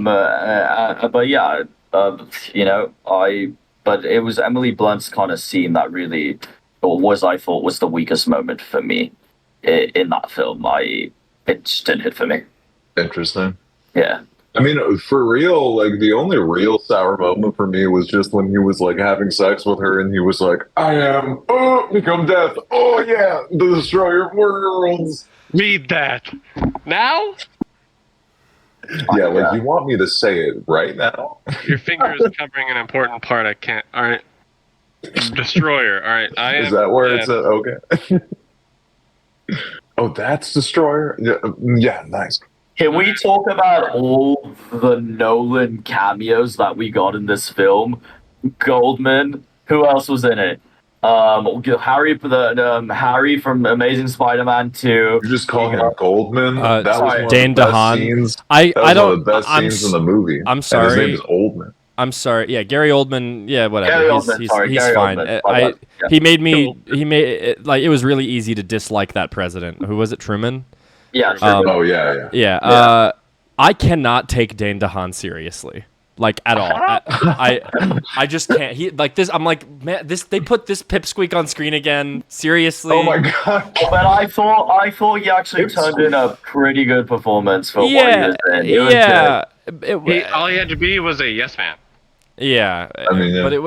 [SPEAKER 3] it was Emily Blunt's kind of scene that really I thought was the weakest moment for me in that film. It just didn't hit for me.
[SPEAKER 4] Interesting.
[SPEAKER 3] Yeah.
[SPEAKER 4] I mean, for real, like, the only real sour moment for me was just when he was, like, having sex with her and he was like, I am, become death. Oh, yeah, the destroyer of worlds.
[SPEAKER 2] Read that. Now?
[SPEAKER 4] Yeah, like, you want me to say it right now?
[SPEAKER 2] Your finger is covering an important part. I can't. All right. Destroyer. All right.
[SPEAKER 4] Is that where it's at? Okay. Oh, that's Destroyer? Yeah, nice.
[SPEAKER 3] Can we talk about all the Nolan cameos that we got in this film? Goldman. Who else was in it? Harry from Amazing Spider-Man 2.
[SPEAKER 4] You're just calling him Goldman? That was one
[SPEAKER 1] Dan
[SPEAKER 4] of the best
[SPEAKER 1] DeHaan.
[SPEAKER 4] scenes.
[SPEAKER 1] That was one
[SPEAKER 4] of the best scenes in the movie.
[SPEAKER 1] I'm sorry.
[SPEAKER 4] And his name is Oldman.
[SPEAKER 1] I'm sorry. Yeah, Gary Oldman. Yeah, whatever. He's
[SPEAKER 3] Gary
[SPEAKER 1] fine.
[SPEAKER 3] Oldman.
[SPEAKER 1] He made it, like, it was really easy to dislike that president. Who was it? Truman?
[SPEAKER 3] Yeah.
[SPEAKER 1] Yeah. I cannot take Dane DeHaan seriously. like at all. I just can't. He like this. I'm like, man, they put this pipsqueak on screen again. Seriously?
[SPEAKER 4] Oh my god!
[SPEAKER 3] But I thought he actually turned in a pretty good performance for what he was in.
[SPEAKER 1] Yeah.
[SPEAKER 2] All he had to be was a yes man.
[SPEAKER 1] Yeah.
[SPEAKER 4] I mean, yeah.
[SPEAKER 1] But it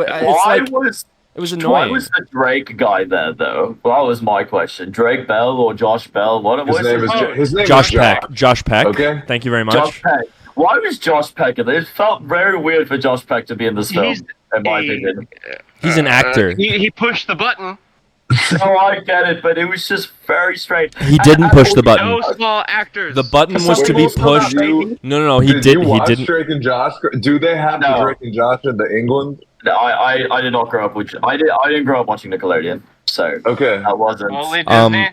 [SPEAKER 1] was annoying.
[SPEAKER 3] Why was the Drake guy there, though? Well, that was my question. Drake Bell or Josh Bell?
[SPEAKER 4] His name
[SPEAKER 1] Josh
[SPEAKER 4] is
[SPEAKER 1] Peck. Josh Peck.
[SPEAKER 4] Okay.
[SPEAKER 1] Thank you very much.
[SPEAKER 3] Josh Peck. Why was Josh Peck in there? It felt very weird for Josh Peck to be in this film, in my opinion.
[SPEAKER 1] He's an actor.
[SPEAKER 2] He pushed the button.
[SPEAKER 3] No, I get it, but it was just very strange.
[SPEAKER 1] He didn't push the button.
[SPEAKER 2] No small actors.
[SPEAKER 1] The button was to be pushed. No, he
[SPEAKER 4] did. You watch
[SPEAKER 1] didn't.
[SPEAKER 4] Drake and Josh? Do they have the Drake and Josh in the England?
[SPEAKER 3] No, I did not grow up with. I didn't grow up watching Nickelodeon, so
[SPEAKER 4] okay,
[SPEAKER 3] that wasn't.
[SPEAKER 2] Only Disney.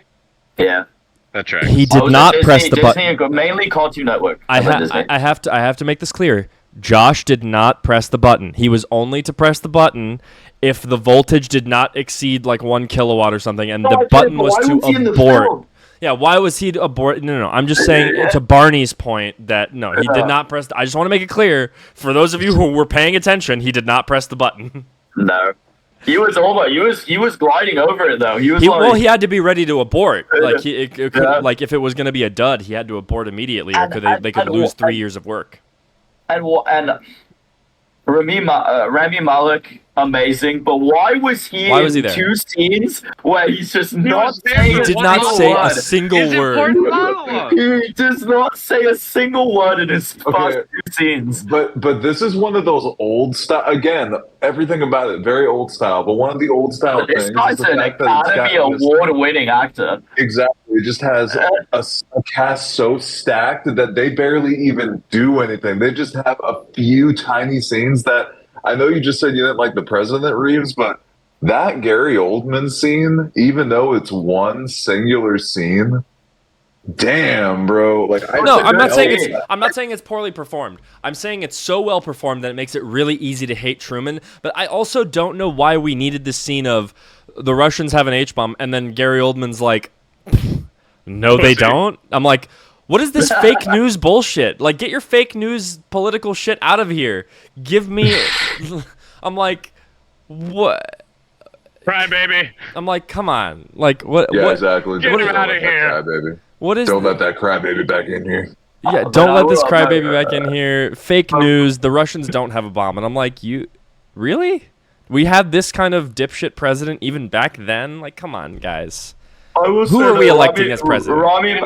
[SPEAKER 3] Yeah,
[SPEAKER 2] that's right.
[SPEAKER 1] He did not press the button.
[SPEAKER 3] Disney, mainly Cartoon Network.
[SPEAKER 1] I have to make this clear. Josh did not press the button. He was only to press the button if the voltage did not exceed like 1 kilowatt or something, and the button was to abort. Yeah, why was he to abort? No. I'm just saying to Barney's point that no, he did not press. I just want to make it clear for those of you who were paying attention, he did not press the button.
[SPEAKER 3] No, he was over. He was gliding over it though.
[SPEAKER 1] He had to be ready to abort. Like like if it was going to be a dud, he had to abort immediately, or they could lose 3 years of work.
[SPEAKER 3] And Rami Malek, amazing, but why was he in
[SPEAKER 1] there?
[SPEAKER 3] 2 scenes where he's just not saying?
[SPEAKER 1] He did not say a single word.
[SPEAKER 3] He does not say a single word in his first 2 scenes.
[SPEAKER 4] But this is one of those old style. Again, everything about it very old style. But one of the old style things.
[SPEAKER 3] This guy's an Academy Award-winning actor.
[SPEAKER 4] Exactly. It just has a cast so stacked that they barely even do anything. They just have a few tiny scenes that. I know you just said you didn't like the President Reeves, but that Gary Oldman scene, even though it's one singular scene, damn, bro. Like, I'm
[SPEAKER 1] not saying it's poorly performed. I'm saying it's so well performed that it makes it really easy to hate Truman. But I also don't know why we needed this scene of the Russians have an H-bomb, and then Gary Oldman's like, no, they don't. I'm like, what is this fake news bullshit? Like, get your fake news political shit out of here. Give me... I'm like, what?
[SPEAKER 2] Cry, baby.
[SPEAKER 1] I'm like, come on. Like, what?
[SPEAKER 4] Yeah,
[SPEAKER 1] what?
[SPEAKER 4] Exactly.
[SPEAKER 2] Get him out of here.
[SPEAKER 4] Crybaby.
[SPEAKER 1] What is...
[SPEAKER 4] Don't let that crybaby back in here.
[SPEAKER 1] Yeah, don't let this crybaby back in here. Fake news. The Russians don't have a bomb. And I'm like, you... Really? We had this kind of dipshit president even back then? Like, come on, guys. Who are we electing as president?
[SPEAKER 3] Rami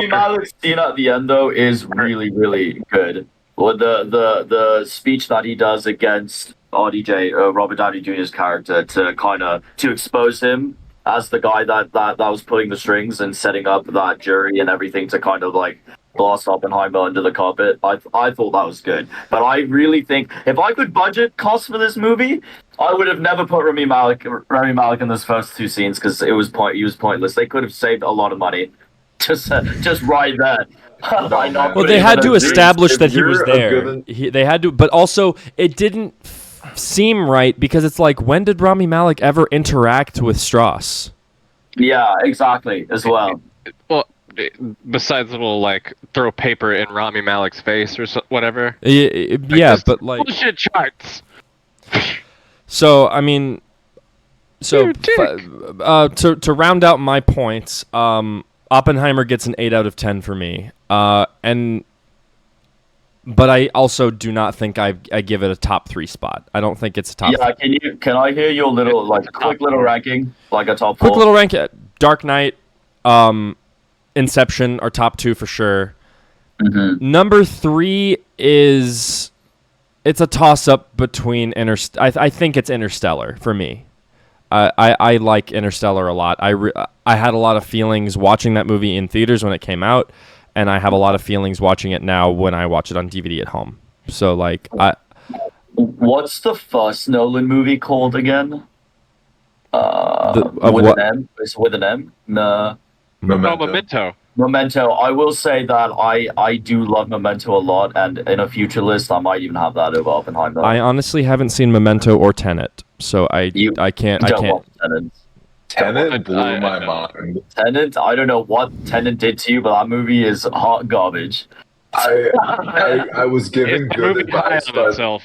[SPEAKER 3] Malek's scene at the end, though, is really, really good. Well, the speech that he does against RDJ, Robert Downey Jr.'s character, to expose him as the guy that was pulling the strings and setting up that jury and everything to kind of like blast Oppenheimer under the carpet. I thought that was good. But I really think if I could budget costs for this movie, I would have never put Rami Malek in those first 2 scenes because he was pointless. They could have saved a lot of money just right there.
[SPEAKER 1] Well, they had to establish that he was there. They had to, but also it didn't seem right because it's like, when did Rami Malek ever interact with Strauss?
[SPEAKER 3] Yeah, exactly. As well.
[SPEAKER 2] Well, besides little like throw paper in Rami Malek's face or whatever.
[SPEAKER 1] Yeah, but like
[SPEAKER 2] bullshit charts.
[SPEAKER 1] So I mean, to round out my points, Oppenheimer gets an 8 out of 10 for me, but I also do not think I give it a top 3 spot. I don't think it's a top.
[SPEAKER 3] Yeah, can I hear your little quick little ranking, like a top 4?
[SPEAKER 1] Quick little rank: Dark Knight, Inception are top 2 for sure.
[SPEAKER 3] Mm-hmm.
[SPEAKER 1] Number 3 is. It's a toss-up between I think it's Interstellar for me. I like Interstellar a lot. I had a lot of feelings watching that movie in theaters when it came out, and I have a lot of feelings watching it now when I watch it on DVD at home. So, like,
[SPEAKER 3] what's the first Nolan movie called again?
[SPEAKER 1] With
[SPEAKER 3] an M? It's with an M? No.
[SPEAKER 2] Memento.
[SPEAKER 3] Memento. I will say that I do love Memento a lot, and in a future list, I might even have that over Oppenheimer.
[SPEAKER 1] I honestly haven't seen Memento or Tenet, so I can't.
[SPEAKER 3] Watch
[SPEAKER 4] Tenet blew my mind.
[SPEAKER 3] Tenet, I don't know what Tenet did to you, but that movie is hot garbage.
[SPEAKER 4] I was given good advice, but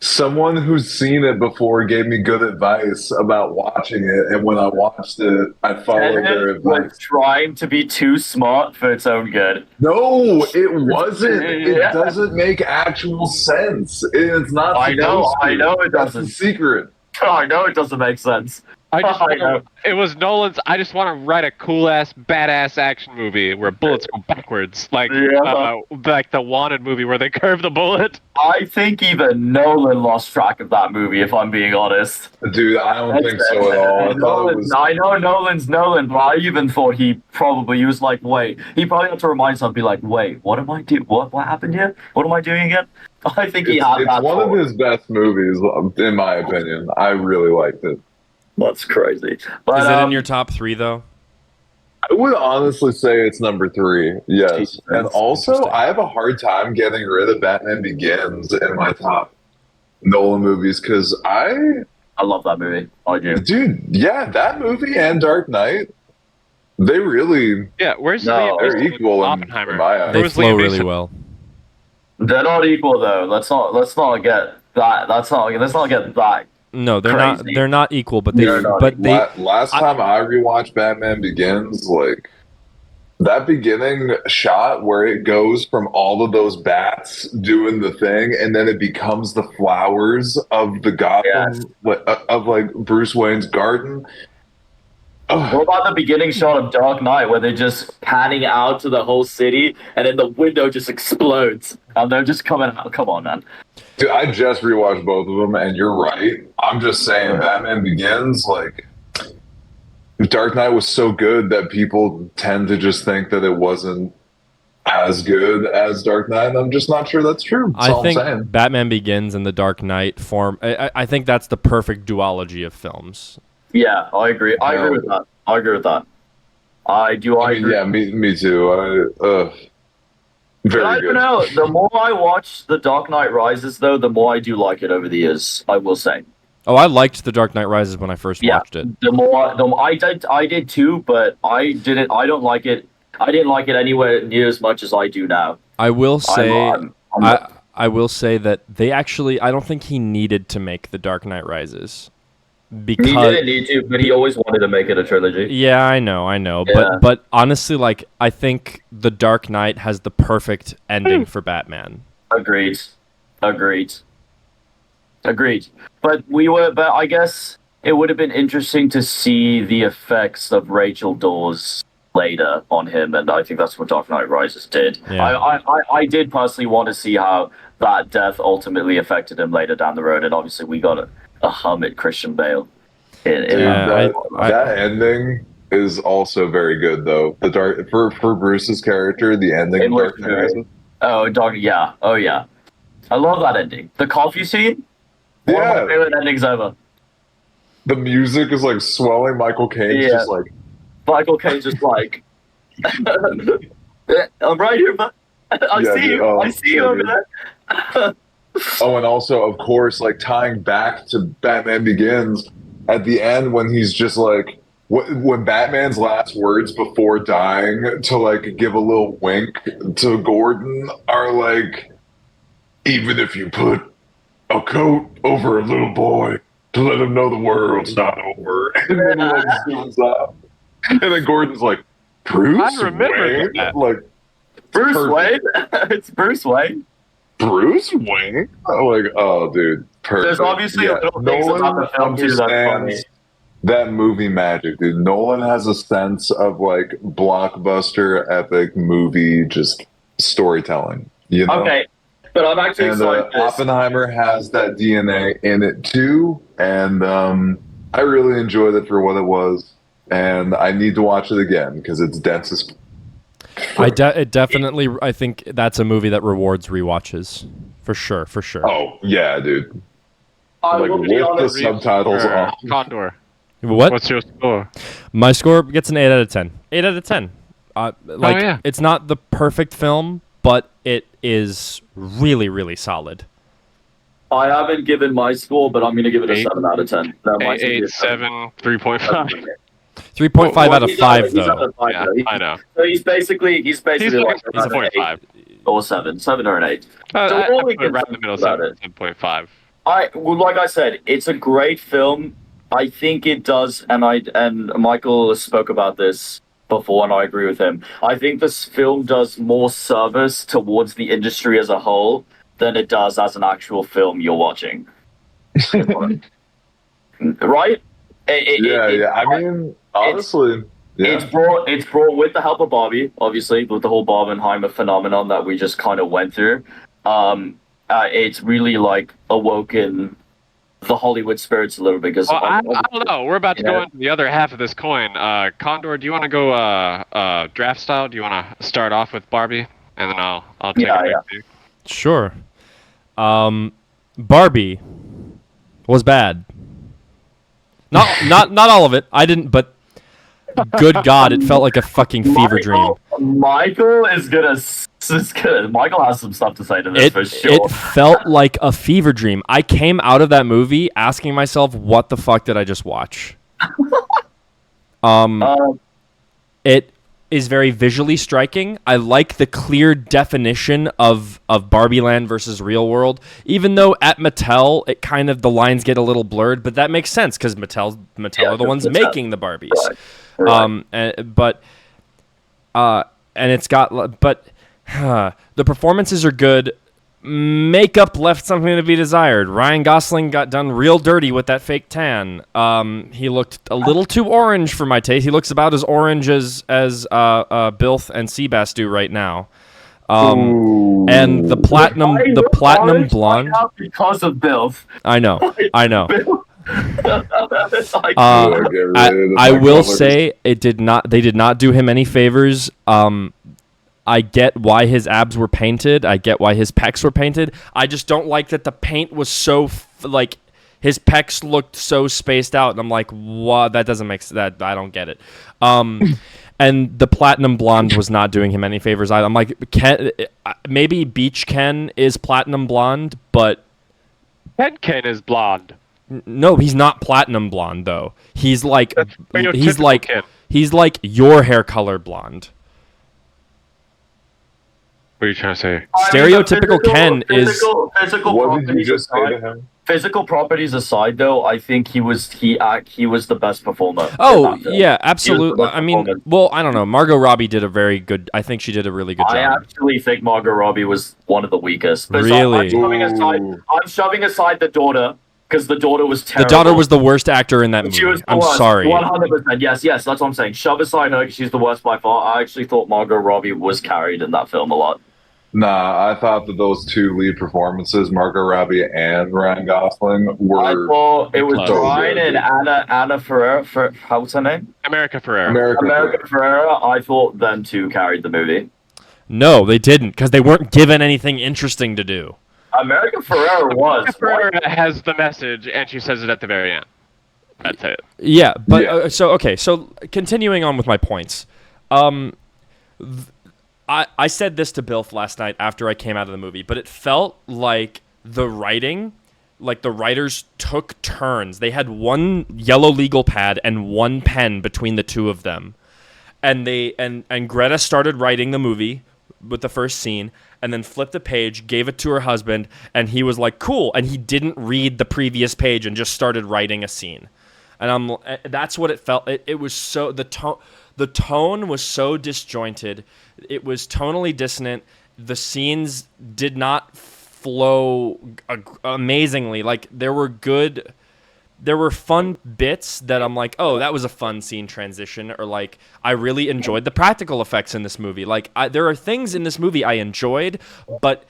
[SPEAKER 4] someone who's seen it before gave me good advice about watching it, and when I watched it, I followed their advice.
[SPEAKER 3] Was trying to be too smart for its own good.
[SPEAKER 4] No, it wasn't. It doesn't make actual sense. It's not.
[SPEAKER 3] I know it doesn't.
[SPEAKER 4] That's the secret.
[SPEAKER 3] I know it doesn't make sense.
[SPEAKER 2] It was Nolan's. I just want to write a cool ass, badass action movie where bullets go backwards, like the Wanted movie where they curve the bullet.
[SPEAKER 3] I think even Nolan lost track of that movie, if I'm being honest.
[SPEAKER 4] Dude, I don't think so at all.
[SPEAKER 3] I know Nolan's Nolan, but I even thought he was like, wait. He probably had to remind someone, be like, wait, what am I doing? What happened here? What am I doing again? I think it's
[SPEAKER 4] one of his best movies, in my opinion. I really liked it.
[SPEAKER 3] That's crazy. But,
[SPEAKER 1] is it in your top 3 though?
[SPEAKER 4] I would honestly say it's number 3. Yes, Jesus, and also I have a hard time getting rid of Batman Begins in my top Nolan movies because I
[SPEAKER 3] love that movie. I do,
[SPEAKER 4] dude. Yeah, that movie and Dark Knight. They really
[SPEAKER 2] they're
[SPEAKER 4] equal
[SPEAKER 2] Oppenheimer.
[SPEAKER 4] In my eyes.
[SPEAKER 1] They flow really well.
[SPEAKER 3] They're not equal though. Let's not get that. Let's not get that.
[SPEAKER 1] No, they're
[SPEAKER 3] crazy.
[SPEAKER 1] not. They're not equal, but they.
[SPEAKER 4] Last time I rewatched Batman Begins, like that beginning shot where it goes from all of those bats doing the thing, and then it becomes the flowers of the Gotham, of like Bruce Wayne's garden.
[SPEAKER 3] What about the beginning shot of Dark Knight where they're just panning out to the whole city and then the window just explodes and they're just coming out? Come on, man.
[SPEAKER 4] Dude, I just rewatched both of them and you're right. I'm just saying Batman Begins, like Dark Knight was so good that people tend to just think that it wasn't as good as Dark Knight, and I'm just not sure that's true. That's
[SPEAKER 1] I think Batman Begins and the Dark Knight form. I think that's the perfect duology of films.
[SPEAKER 3] Yeah, I agree. I agree with that. I agree.
[SPEAKER 4] Yeah, me too. Very
[SPEAKER 3] I don't know. The more I watch The Dark Knight Rises, though, the more I do like it over the years, I will say.
[SPEAKER 1] Oh, I liked The Dark Knight Rises when I first watched it.
[SPEAKER 3] The more I did too, but I don't like it. I didn't like it anywhere near as much as I do now.
[SPEAKER 1] I will say I will say that they actually, I don't think he needed to make The Dark Knight Rises. Because
[SPEAKER 3] he didn't need to, but he always wanted to make it a trilogy.
[SPEAKER 1] Yeah, I know. Yeah. But honestly, like, I think The Dark Knight has the perfect ending for Batman.
[SPEAKER 3] Agreed. But I guess it would have been interesting to see the effects of Rachel Dawes later on him, and I think that's what Dark Knight Rises did. Yeah. I did personally want to see how that death ultimately affected him later down the road, and obviously we got a hum at Christian Bale.
[SPEAKER 4] That ending is also very good, though. For Bruce's character, the ending of Dark Knight Rises.
[SPEAKER 3] Oh yeah. I love that ending. The coffee scene. One of my favorite endings ever.
[SPEAKER 4] The music is like swelling. Michael Caine's just like.
[SPEAKER 3] Michael Caine's just like. I'm right here, but I see you. I see you over there.
[SPEAKER 4] Oh, and also, of course, like tying back to Batman Begins, at the end when he's just like, when Batman's last words before dying to like give a little wink to Gordon are like, even if you put a coat over a little boy to let him know the world's not over, and then he like zooms up, and then Gordon's like, Bruce Wayne, like
[SPEAKER 3] Bruce Wayne, it's Bruce Wayne.
[SPEAKER 4] Bruce Wayne? Like, oh, dude, perfect.
[SPEAKER 3] There's obviously a little things about the film too that's funny.
[SPEAKER 4] That movie magic, dude. Nolan has a sense of like blockbuster, epic movie, just storytelling. You know?
[SPEAKER 3] Okay, but I'm actually excited.
[SPEAKER 4] Oppenheimer has that DNA in it too, and I really enjoyed it for what it was, and I need to watch it again because it's dense as.
[SPEAKER 1] I think that's a movie that rewards rewatches, for sure.
[SPEAKER 4] Oh yeah, dude. Like with the subtitles on.
[SPEAKER 2] Condor.
[SPEAKER 1] What?
[SPEAKER 2] What's your score?
[SPEAKER 1] My score gets an 8 out of 10. 8 out of 10. It's not the perfect film, but it is really, really solid.
[SPEAKER 3] I haven't given my score, but I'm going to give it a 7 out of 10. No,
[SPEAKER 2] 8, 7, 3.5.
[SPEAKER 1] 3.5 out of 5, though.
[SPEAKER 2] I know.
[SPEAKER 3] So he's basically
[SPEAKER 2] like a 0.5.
[SPEAKER 3] or 7 or an 8. So
[SPEAKER 2] I
[SPEAKER 3] all we
[SPEAKER 2] put it
[SPEAKER 3] can
[SPEAKER 2] right in the middle,
[SPEAKER 3] about it.
[SPEAKER 2] 7.5.
[SPEAKER 3] Like I said, it's a great film. I think it does, and Michael spoke about this before, and I agree with him. I think this film does more service towards the industry as a whole than it does as an actual film you're watching. Right?
[SPEAKER 4] Yeah. I mean, honestly,
[SPEAKER 3] it's brought with the help of Barbie, obviously, with the whole Barbenheimer phenomenon that we just kind of went through. It's really like awoken the Hollywood spirits a little bit because
[SPEAKER 2] I don't know. We're about to go into the other half of this coin. Condor, do you want to go draft style? Do you want to start off with Barbie, and then I'll take it back to you?
[SPEAKER 1] Sure. Barbie was bad. Not all of it. I didn't, but good God, it felt like a fucking fever dream.
[SPEAKER 3] Michael is gonna. Michael has some stuff to say to this for sure.
[SPEAKER 1] It felt like a fever dream. I came out of that movie asking myself, "What the fuck did I just watch?" It is very visually striking. I like the clear definition of Barbie Land versus Real World. Even though at Mattel, it kind of the lines get a little blurred, but that makes sense because Mattel are the ones making the Barbies.
[SPEAKER 3] Right.
[SPEAKER 1] And it's got the performances are good. Makeup left something to be desired. Ryan Gosling got done real dirty with that fake tan. He looked a little too orange for my taste. He looks about as orange as Bilth and Seabass do right now. And the platinum blonde.
[SPEAKER 3] Because of Bilth.
[SPEAKER 1] I know.
[SPEAKER 3] Like,
[SPEAKER 1] I will say they did not do him any favors. I get why his abs were painted. I get why his pecs were painted. I just don't like that the paint was so like his pecs looked so spaced out, and I'm like, what? That doesn't make that. I don't get it. And the platinum blonde was not doing him any favors either. I'm like, maybe Beach Ken is platinum blonde, but
[SPEAKER 2] Ken is blonde.
[SPEAKER 1] No, he's not platinum blonde though. He's like
[SPEAKER 2] Ken.
[SPEAKER 1] He's like your hair color blonde.
[SPEAKER 2] What are you trying to say?
[SPEAKER 1] Stereotypical Ken is.
[SPEAKER 4] What did you just say to him?
[SPEAKER 3] Physical properties aside, though, I think he was the best performer.
[SPEAKER 1] Oh yeah, absolutely. I mean, well, I don't know. Margot Robbie did a very good. I think she did a really good job.
[SPEAKER 3] I actually think Margot Robbie was one of the weakest.
[SPEAKER 1] Really?
[SPEAKER 3] I'm shoving aside the daughter because the daughter was terrible.
[SPEAKER 1] The daughter was the worst actor in that movie.
[SPEAKER 3] She was
[SPEAKER 1] I'm sorry.
[SPEAKER 3] 100%. Yes, that's what I'm saying. Shove aside her because she's the worst by far. I actually thought Margot Robbie was carried in that film a lot.
[SPEAKER 4] Nah, I thought that those two lead performances, Margot Robbie and Ryan Gosling, were.
[SPEAKER 3] I thought it was Ryan and Anna Ferreira. What's her name?
[SPEAKER 2] America Ferrera.
[SPEAKER 3] America Ferrera. I thought them two carried the movie.
[SPEAKER 1] No, they didn't, because they weren't given anything interesting to do.
[SPEAKER 3] America Ferrera was.
[SPEAKER 2] America Ferrera has the message, and she says it at the very end. That's it.
[SPEAKER 1] Yeah, but so continuing on with my points. I said this to Bilf last night after I came out of the movie, but it felt like the writing, like the writers took turns. They had one yellow legal pad and one pen between the two of them. And Greta started writing the movie with the first scene and then flipped the page, gave it to her husband, and he was like, cool. And he didn't read the previous page and just started writing a scene. And that's what it felt. It was so, the tone was so disjointed. It was tonally dissonant. The scenes did not flow amazingly. Like there were fun bits that I'm like, oh, that was a fun scene transition, or like I really enjoyed the practical effects in this movie. Like there are things in this movie I enjoyed, but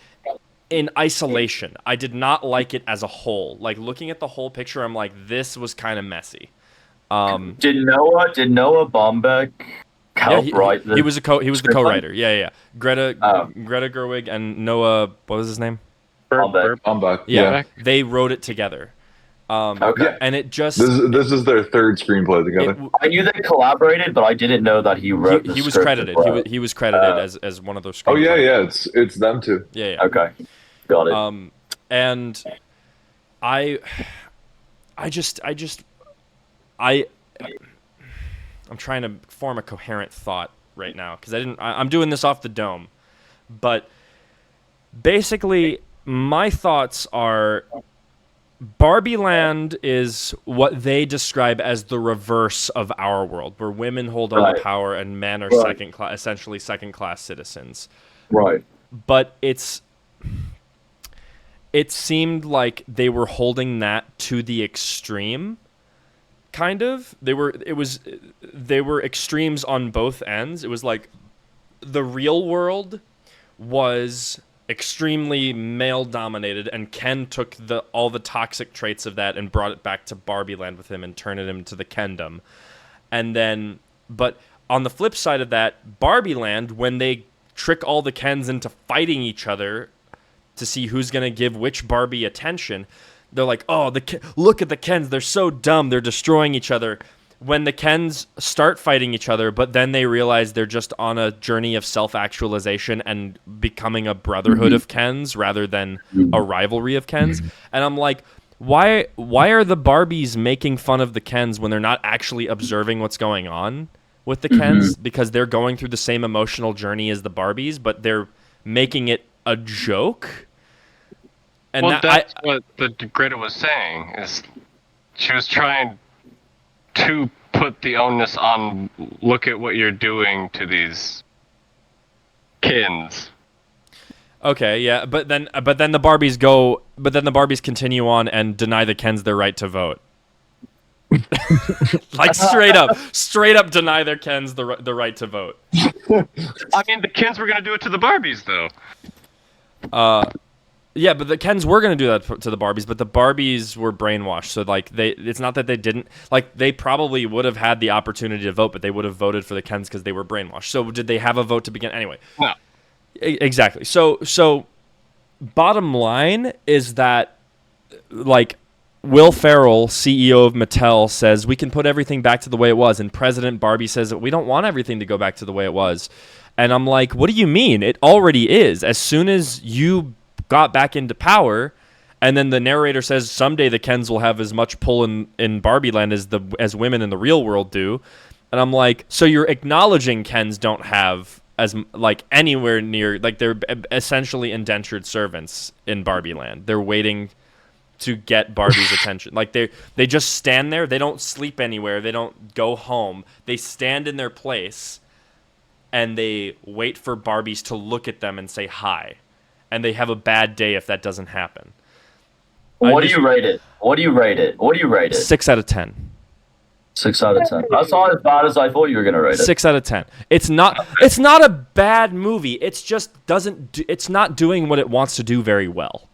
[SPEAKER 1] in isolation, I did not like it as a whole. Like looking at the whole picture, I'm like, this was kind of messy.
[SPEAKER 3] Did Noah Baumbach help write this?
[SPEAKER 1] He was the co-writer. Yeah. Greta Gerwig and Noah, what was his name?
[SPEAKER 4] Baumbach.
[SPEAKER 1] Yeah, they wrote it together.
[SPEAKER 3] Okay.
[SPEAKER 1] And it just
[SPEAKER 4] this is their third screenplay together.
[SPEAKER 3] I knew they collaborated, but I didn't know that he wrote.
[SPEAKER 1] He was credited. He was credited as one of those.
[SPEAKER 4] Oh yeah. It's them too.
[SPEAKER 1] Yeah.
[SPEAKER 3] Okay, got it.
[SPEAKER 1] And I'm trying to form a coherent thought right now because I'm doing this off the dome, but Basically, my thoughts are Barbie Land is what they describe as the reverse of our world, where women hold all the power and men are essentially second class citizens.
[SPEAKER 3] Right.
[SPEAKER 1] But it seemed like they were holding that to the extreme. Kind of. They were extremes on both ends. It was like the real world was extremely male dominated, and Ken took all the toxic traits of that and brought it back to Barbie Land with him and turned it into the Kendom. And then, but on the flip side of that, Barbie Land, when they trick all the Kens into fighting each other to see who's going to give which Barbie attention, they're like, oh, look at the Kens, they're so dumb, they're destroying each other. When the Kens start fighting each other, but then they realize they're just on a journey of self-actualization and becoming a brotherhood of Kens rather than a rivalry of Kens. And I'm like, why are the Barbies making fun of the Kens when they're not actually observing what's going on with the Kens? Because they're going through the same emotional journey as the Barbies, but they're making it a joke.
[SPEAKER 2] And that's what the Greta was saying, is she was trying to put the onus on, look at what you're doing to these Kens.
[SPEAKER 1] Okay, yeah, but then the Barbies continue on and deny the Kens their right to vote. Like straight up deny their Kens the right to vote.
[SPEAKER 2] I mean, the Kens were gonna do it to the Barbies though.
[SPEAKER 1] Yeah, but the Kens were going to do that to the Barbies, but the Barbies were brainwashed. So, like, it's not that they didn't. Like, they probably would have had the opportunity to vote, but they would have voted for the Kens because they were brainwashed. So, did they have a vote to begin? Anyway.
[SPEAKER 2] No.
[SPEAKER 1] Exactly. So, bottom line is that, like, Will Ferrell, CEO of Mattel, says we can put everything back to the way it was. And President Barbie says that we don't want everything to go back to the way it was. And I'm like, what do you mean? It already is. As soon as you got back into power, and then the narrator says someday the Kens will have as much pull in Barbie Land as women in the real world do, and I'm like, so you're acknowledging Kens don't have as like anywhere near, like, they're essentially indentured servants in Barbie Land. They're waiting to get Barbie's attention. Like they just stand there. They don't sleep anywhere. They don't go home. They stand in their place, and they wait for Barbies to look at them and say hi. And they have a bad day if that doesn't happen.
[SPEAKER 3] What do you rate it?
[SPEAKER 1] 6 out of 10.
[SPEAKER 3] 6 out of 10. That's not as bad as I thought you were gonna rate it.
[SPEAKER 1] 6 out of 10. It's not a bad movie. It's just it's not doing what it wants to do very well.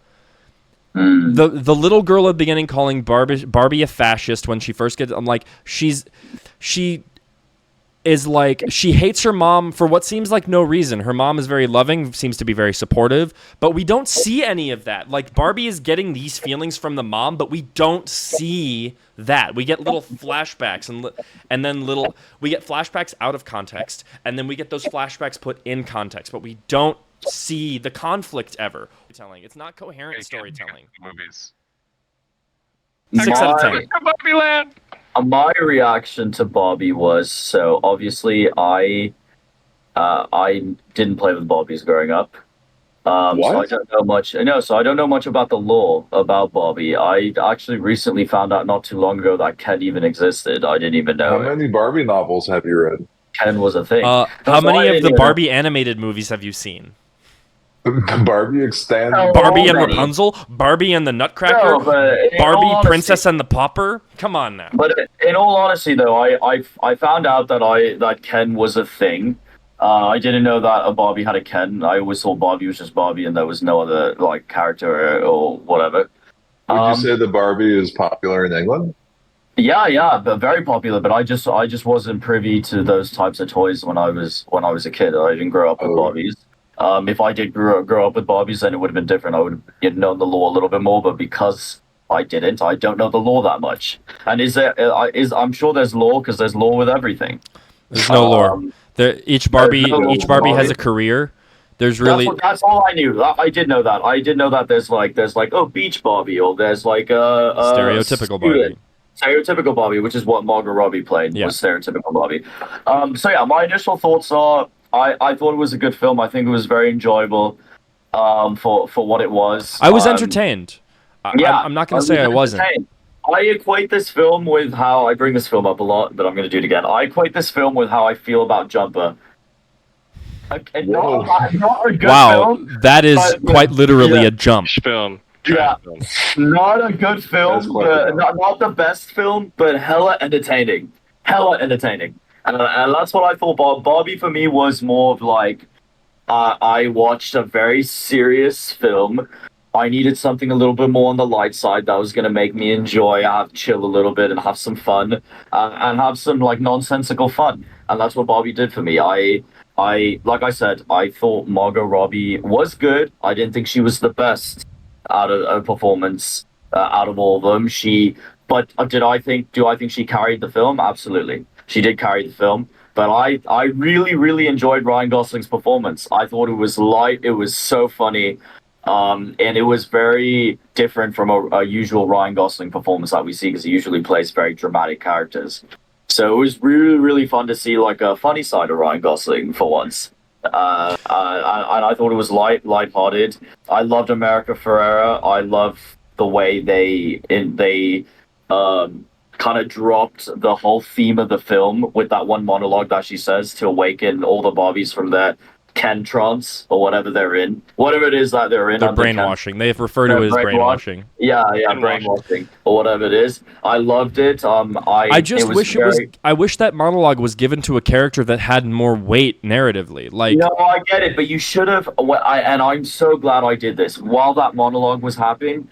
[SPEAKER 1] The little girl at the beginning calling Barbie a fascist when she first gets, I'm like, she is like, she hates her mom for what seems like no reason. Her mom is very loving, seems to be very supportive, but we don't see any of that. Like, Barbie is getting these feelings from the mom, but we don't see that. We get little flashbacks and then we get flashbacks out of context, and then we get those flashbacks put in context, but we don't see the conflict ever. It's not coherent storytelling.
[SPEAKER 2] Movies.
[SPEAKER 1] 6 out of 10.
[SPEAKER 2] Barbie Land.
[SPEAKER 3] My reaction to Barbie was, so obviously I didn't play with Barbies growing up.
[SPEAKER 4] What?
[SPEAKER 3] So I don't know much. So I don't know much about the lore about Barbie. I actually recently found out not too long ago that Ken even existed. I didn't even know.
[SPEAKER 4] How many Barbie novels have you read?
[SPEAKER 3] Ken was a thing.
[SPEAKER 1] How many of the Barbie animated movies have you seen?
[SPEAKER 4] Barbie Extend.
[SPEAKER 1] Barbie and Rapunzel? Barbie and the Nutcracker? Barbie Princess and the Pauper? Come on now.
[SPEAKER 3] But in all honesty, though, I found out that Ken was a thing. I didn't know that a Barbie had a Ken. I always thought Barbie was just Barbie and there was no other like character or whatever.
[SPEAKER 4] Would you say the Barbie is popular in England?
[SPEAKER 3] Yeah, but very popular. But I just wasn't privy to those types of toys when I was a kid. I didn't grow up with Barbies. If I did grow up with Barbies, then it would have been different. I would have known the law a little bit more, but because I didn't, I don't know the law that much. And I'm sure there's law, because there's law with everything.
[SPEAKER 1] There's no lore. Each Barbie has a career. There's really
[SPEAKER 3] that's all I knew. I did know that. I did know that there's like Beach Barbie, or there's like a
[SPEAKER 1] stereotypical Barbie.
[SPEAKER 3] Stereotypical Barbie, which is what Margot Robbie played, was stereotypical Barbie. So yeah, my initial thoughts are, I thought it was a good film. I think it was very enjoyable. for what it was.
[SPEAKER 1] I was entertained.
[SPEAKER 3] Yeah,
[SPEAKER 1] I'm not going to say I wasn't.
[SPEAKER 3] I equate this film with how I bring this film up a lot, but I'm going to do it again. I equate this film with how I feel about Jumper. Not a good film.
[SPEAKER 1] That is quite literally a jump.
[SPEAKER 2] Film.
[SPEAKER 3] Yeah, not a good film, but not the best film, but hella entertaining. Hella entertaining. And that's what I thought. Barbie for me was more of like, I watched a very serious film. I needed something a little bit more on the light side that was going to make me enjoy, chill a little bit, and have some fun, and have some like nonsensical fun. And that's what Barbie did for me. Like I said, I thought Margot Robbie was good. I didn't think she was the best out of a performance out of all of them. But do I think she carried the film? Absolutely, she did carry the film. But I really, really enjoyed Ryan Gosling's performance. I thought it was light. It was so funny. And it was very different from a usual Ryan Gosling performance that we see, because he usually plays very dramatic characters. So it was really, really fun to see like a funny side of Ryan Gosling for once. And I thought it was lighthearted. I loved America Ferrera. I love the way they kind of dropped the whole theme of the film with that one monologue that she says to awaken all the Barbies from their Ken trance or whatever they're in, whatever it is that they're in.
[SPEAKER 1] They're brainwashing. They refer to it as brainwashing.
[SPEAKER 3] Yeah, brainwashing or whatever it is. I loved it. I
[SPEAKER 1] wish that monologue was given to a character that had more weight narratively. Like,
[SPEAKER 3] no, I get it, but you should have. And I'm so glad I did this. While that monologue was happening,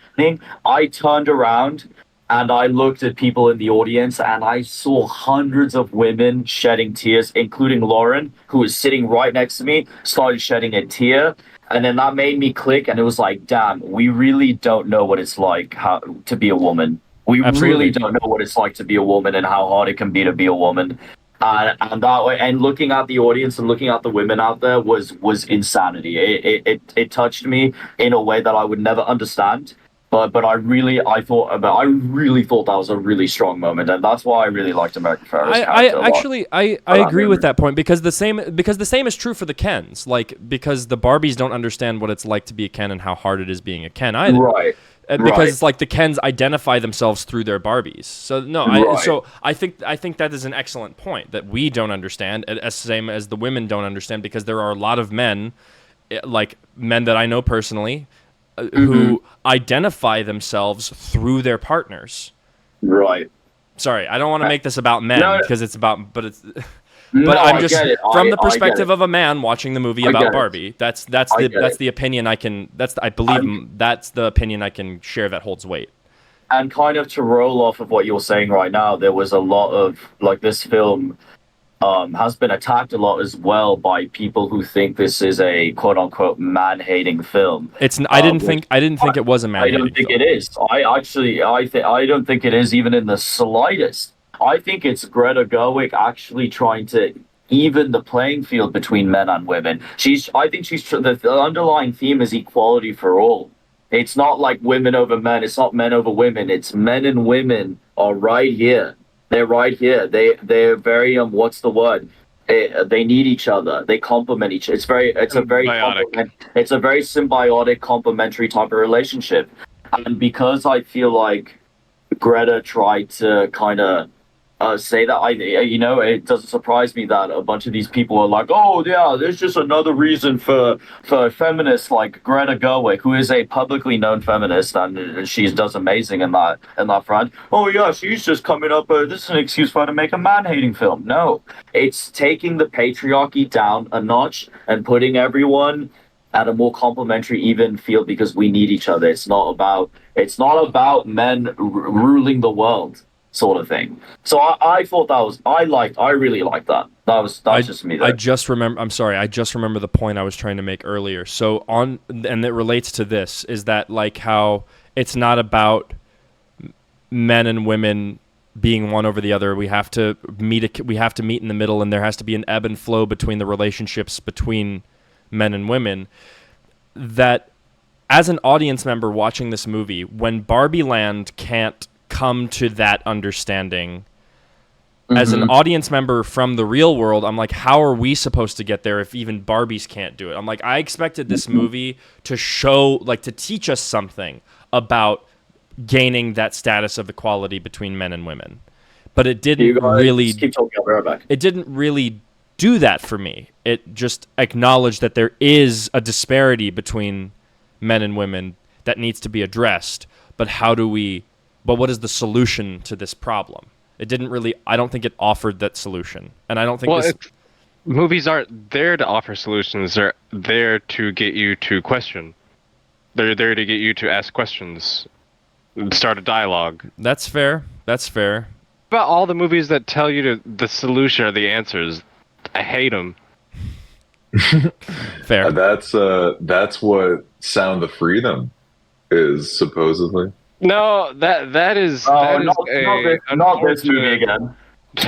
[SPEAKER 3] I turned around and I looked at people in the audience, and I saw hundreds of women shedding tears, including Lauren, who was sitting right next to me, started shedding a tear. And then that made me click, and it was like, damn, we really don't know what it's like to be a woman. We really don't know what it's like to be a woman and how hard it can be to be a woman. And that way, and looking at the audience and looking at the women out there was insanity. It touched me in a way that I would never understand. But I really thought that was a really strong moment, and that's why I really liked American Ferrera's character.
[SPEAKER 1] I agree with that point, because the same is true for the Kens. Like, because the Barbies don't understand what it's like to be a Ken and how hard it is being a Ken either.
[SPEAKER 3] Right.
[SPEAKER 1] Because it's like the Kens identify themselves through their Barbies. So I think that is an excellent point, that we don't understand, as same as the women don't understand, because there are a lot of men, like men that I know personally, who identify themselves through their partners.
[SPEAKER 3] Right.
[SPEAKER 1] Sorry, I don't want to make this about men, because it's about, but it's.
[SPEAKER 3] No,
[SPEAKER 1] but I'm just from the perspective of a man watching the movie about Barbie. That's the opinion I can. I believe that's the opinion I can share that holds weight.
[SPEAKER 3] And kind of to roll off of what you're saying right now, there was a lot of like this film has been attacked a lot as well by people who think this is a quote unquote man hating film.
[SPEAKER 1] I didn't think it was a man hating film.
[SPEAKER 3] I don't think it is. I don't think it is even in the slightest. I think it's Greta Gerwig actually trying to even the playing field between men and women. The underlying theme is equality for all. It's not like women over men. It's not men over women. It's men and women are right here. They're right here. They're very what's the word? They need each other. They complement each. It's a very symbiotic, complementary type of relationship. And because I feel like Greta tried to kind of say that, it doesn't surprise me that a bunch of these people are like, oh yeah, there's just another reason for feminists like Greta Gerwig, who is a publicly known feminist, and she does amazing in that front. Oh yeah, she's just coming up. This is an excuse for her to make a man-hating film. No, it's taking the patriarchy down a notch and putting everyone at a more complementary, even field, because we need each other. It's not about men ruling the world, sort of thing. So I thought I really liked that. That's just me. Though.
[SPEAKER 1] I just remember the point I was trying to make earlier. So and it relates to this, is that like how it's not about men and women being one over the other. We have to meet in the middle, and there has to be an ebb and flow between the relationships between men and women. That as an audience member watching this movie, when Barbie Land can't come to that understanding, As an audience member from the real world, I'm like, how are we supposed to get there if even Barbies can't do it? I'm like, I expected this movie to show, like, to teach us something about gaining that status of equality between men and women. But it didn't really
[SPEAKER 3] keep talking. I'll be right back.
[SPEAKER 1] It didn't really do that for me. It just acknowledged that there is a disparity between men and women that needs to be addressed. But what is the solution to this problem? It didn't really, I don't think it offered that solution. And I don't think
[SPEAKER 2] movies aren't there to offer solutions. They're there to get you to question. They're there to get you to ask questions, start a dialogue.
[SPEAKER 1] That's fair.
[SPEAKER 2] About all the movies that tell you the solution or the answers, I hate them.
[SPEAKER 1] Fair.
[SPEAKER 4] That's what Sound of Freedom is, supposedly.
[SPEAKER 2] No, that is
[SPEAKER 3] not this movie again.